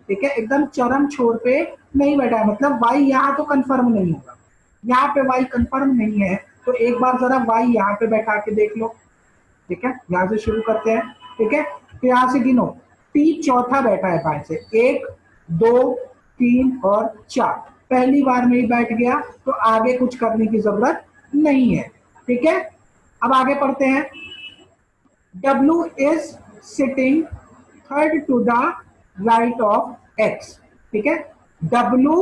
ठीक है, एकदम चरम छोर पे नहीं बैठा है, मतलब वाई यहाँ तो कंफर्म नहीं होगा, यहाँ पे वाई कंफर्म नहीं है। तो एक बार जरा वाई यहाँ पे बैठा के देख लो। ठीक है, यहाँ से शुरू करते हैं। ठीक है, तो यहाँ से गिनो, टी चौथा बैठा है बाएं से, 1 2 3 और 4, पहली बार में ही बैठ गया, तो आगे कुछ करने की जरूरत नहीं है। ठीक है, अब आगे पढ़ते हैं। W is sitting third to the right of X। ठीक है, W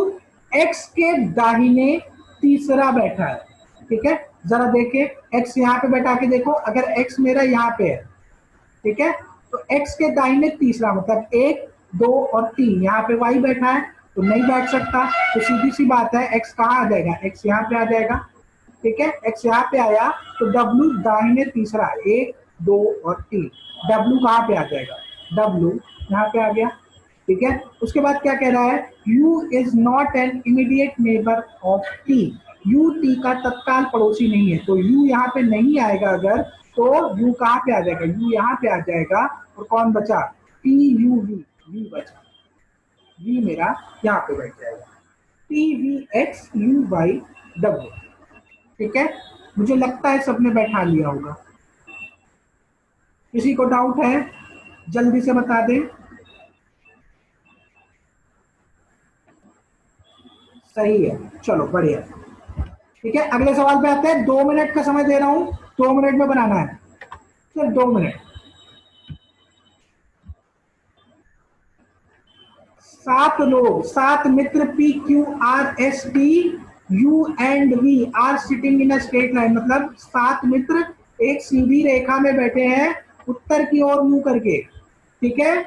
X के दाहिने तीसरा बैठा है। ठीक है, जरा देखिए X यहाँ पे बैठा के देखो, अगर X मेरा यहाँ पे है, ठीक है, तो X के दाहिने तीसरा मतलब 1 2 और 3, यहाँ पे Y बैठा है तो नहीं बैठ सकता। तो सीधी सी बात है, X कहाँ आ जाएगा, X यहाँ पे आ जाएगा। ठीक है, X यहाँ पे आया तो W दाहिने तीसरा 1 2 और 3, W कहाँ पे आ जाएगा, W यहाँ पे आ गया। ठीक है, उसके बाद क्या कह रहा है, U is not an immediate neighbour of T। U T का तत्काल पड़ोसी नहीं है, तो U यहाँ पे नहीं आएगा अगर, तो U कहाँ पे आ जाएगा, U यहाँ पे आ जाएगा। और कौन बचा, T U V, V बचा, V मेरा यहाँ पे बैठ जाएगा, T V X U Y W। ठीक है, मुझे लगता है सबने बैठा लिया होगा। किसी को डाउट है, जल्दी से बता दें। सही है, चलो बढ़िया। ठीक है, अगले सवाल पे आते हैं। 2 मिनट का समय दे रहा हूं, 2 मिनट में बनाना है, सिर्फ 2 मिनट। 7 लोग, 7 मित्र P Q R S T U and V are sitting in a straight line, मतलब 7 मित्र एक सीधी रेखा में बैठे हैं उत्तर की ओर मुंह करके। ठीक है,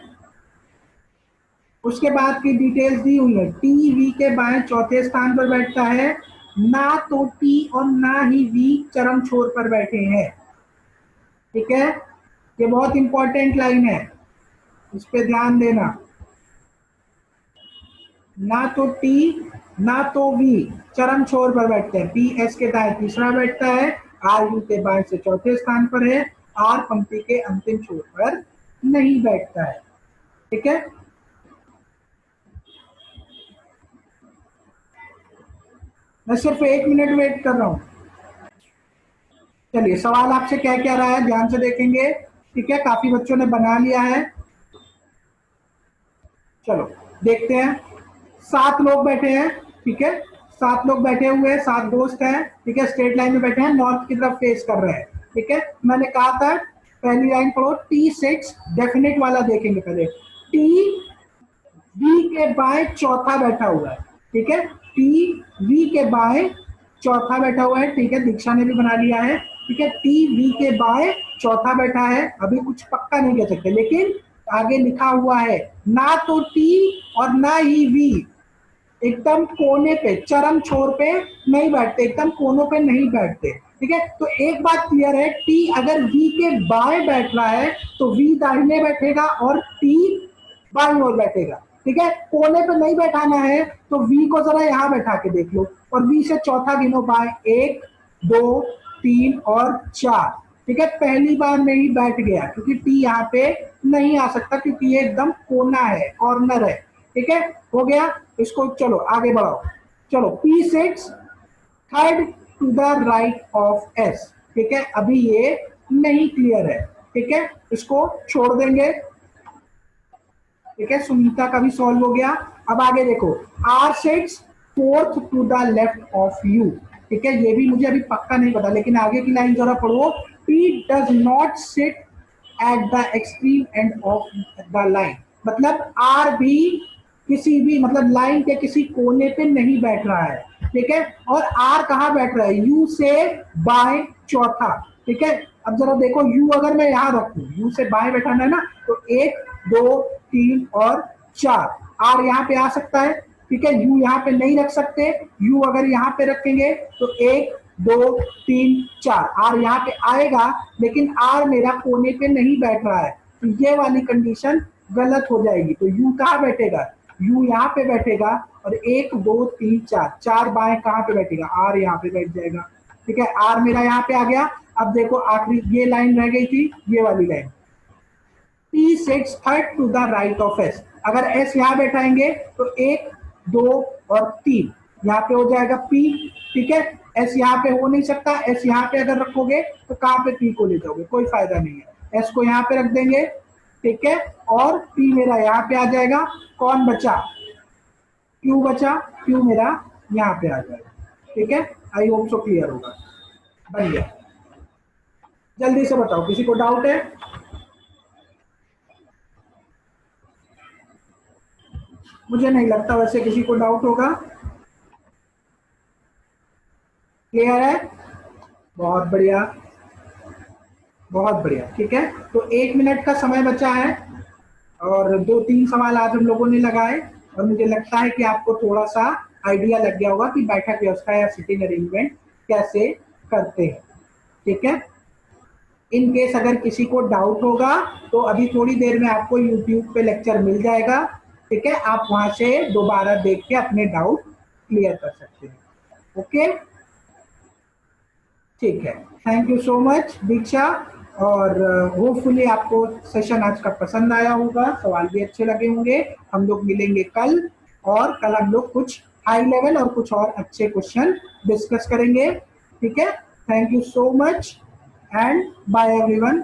उसके बाद की डिटेल्स दी हुई है, टी वी के बाएं चौथे स्थान पर बैठता है, ना तो टी और ना ही वी चरम छोर पर बैठे हैं। ठीक है, ये बहुत इंपॉर्टेंट लाइन है, इस पे ध्यान देना। ना तो टी ना तो वी चरम छोर पर बैठते हैं, पी एस के दाएं तीसरा बैठता है, आर यू के बाएं से चौथे स्थान पर है, आर पंक्ति के अंतिम छोर पर नहीं बैठता है। ठीक है, मैं सिर्फ 1 मिनट वेट कर रहा हूं। चलिए सवाल आपसे क्या क्या रहा है ध्यान से देखेंगे। ठीक है, काफी बच्चों ने बना लिया है, चलो देखते हैं। 7 लोग बैठे हैं। ठीक है, 7 लोग बैठे हुए हैं, 7 दोस्त हैं। ठीक है, स्ट्रेट लाइन में बैठे हैं, नॉर्थ की तरफ फेस कर रहे हैं। ठीक है, मैंने कहा था पहली लाइन पढ़ो, T6 डेफिनेट वाला देखेंगे पहले, टी वी के बाएं चौथा बैठा हुआ है, ठीक है, टी वी के बाएं चौथा बैठा हुआ है, ठीक है, दीक्षा ने भी बना लिया है, ठीक है, टी वी के बाएं चौथा बैठा है, अभी कुछ पक्का नहीं कह सकते, लेकिन आगे लिखा हुआ है ना तो टी और ना ही वी एकदम कोने पे, चरम छोर पे नहीं बैठते, एकदम कोनों पे नहीं बैठते, ठीक है। तो एक बात क्लियर है, टी अगर वी के बाएं बैठ रहा है तो वी दाहिने बैठेगा और टी बाईं ओर बैठेगा, ठीक है। कोने पे नहीं बैठाना है तो वी को जरा यहां बैठा के देख लो और वी से चौथा गिनो बाएं, 1 2 3 और 4, ठीक है। पहली बार में ही बैठ गया क्योंकि टी यहाँ पे नहीं आ सकता क्योंकि ये एकदम कोना है, कॉर्नर है, ठीक है, हो गया। इसको चलो आगे बढ़ाओ, चलो P6 third to the right of S, ठीक है, अभी ये नहीं क्लियर है, ठीक है, इसको छोड़ देंगे, ठीक है, सुनीता का भी सॉल्व हो गया। अब आगे देखो, R6 fourth to the left of U, ठीक है, ये भी मुझे अभी पक्का नहीं पता, लेकिन आगे की लाइन जरा पढ़ो, P does not sit at the extreme end of the line, मतलब R भी किसी भी मतलब लाइन के किसी कोने पे नहीं बैठ रहा है, ठीक है, और R कहाँ बैठ रहा है, U से बाएं चौथा, ठीक है। अब जरा देखो U अगर मैं यहाँ रखूं, U से बाएं बैठाना है ना, तो 1 2 3 और 4, R यहाँ पे आ सकता है, ठीक है, U यहाँ पे नहीं रख सकते, U अगर यहाँ पे रखेंगे तो 1 2 3 4, R यहाँ पे आएगा लेकिन R मेरा कोने पे नहीं बैठ रहा है, तो ये वाली कंडीशन गलत हो जाएगी। तो U कहाँ बैठेगा, U यहाँ पे बैठेगा और 1 2 3 4, 4 बाएं कहाँ पे बैठेगा, R यहाँ पे बैठ जाएगा, ठीक है, R मेरा यहाँ पे आ गया। अब देखो आखिरी ये लाइन रह गई थी, ये वाली line, P6 third to the right of S, अगर S यहाँ बैठाएंगे तो 1 2 और 3 यहाँ पे हो जाएगा P, ठीक है, S यहाँ पे हो नहीं सकता, S यहाँ पे अगर रखोगे तो कहाँ पे P को ले जाओगे, कोई फायदा नहीं है, S को यहाँ पे रख देंगे, ठीक है, और P मेरा यहाँ पे आ जाएगा, कौन बचा, Q बचा, Q मेरा यहाँ पे आ जाएगा, ठीक है, आई होप सो क्लियर होगा, बन गया। जल्दी से बताओ किसी को डाउट है, मुझे नहीं लगता वैसे किसी को डाउट होगा, क्लियर है, बहुत बढ़िया बहुत बढ़िया, ठीक है। तो 1 मिनट का समय बचा है और 2-3 सवाल आज हम लोगों ने लगाए और मुझे लगता है कि आपको थोड़ा सा आइडिया लग गया होगा कि बैठक व्यवस्था या सिटिंग अरेंजमेंट कैसे करते हैं, ठीक है। इन केस अगर किसी को डाउट होगा तो अभी थोड़ी देर में आपको YouTube पे लेक्चर मिल जाएगा, ठीक है, आप वहां से दोबारा देख के अपने डाउट क्लियर कर सकते हैं, ओके, ठीक है। थैंक यू सो मच दीक्षा, और होपफुली आपको सेशन आज का पसंद आया होगा, सवाल भी अच्छे लगे होंगे। हम लोग मिलेंगे कल और कल हम लोग कुछ हाई लेवल और कुछ और अच्छे क्वेश्चन डिस्कस करेंगे, ठीक है। Thank you so much and bye everyone.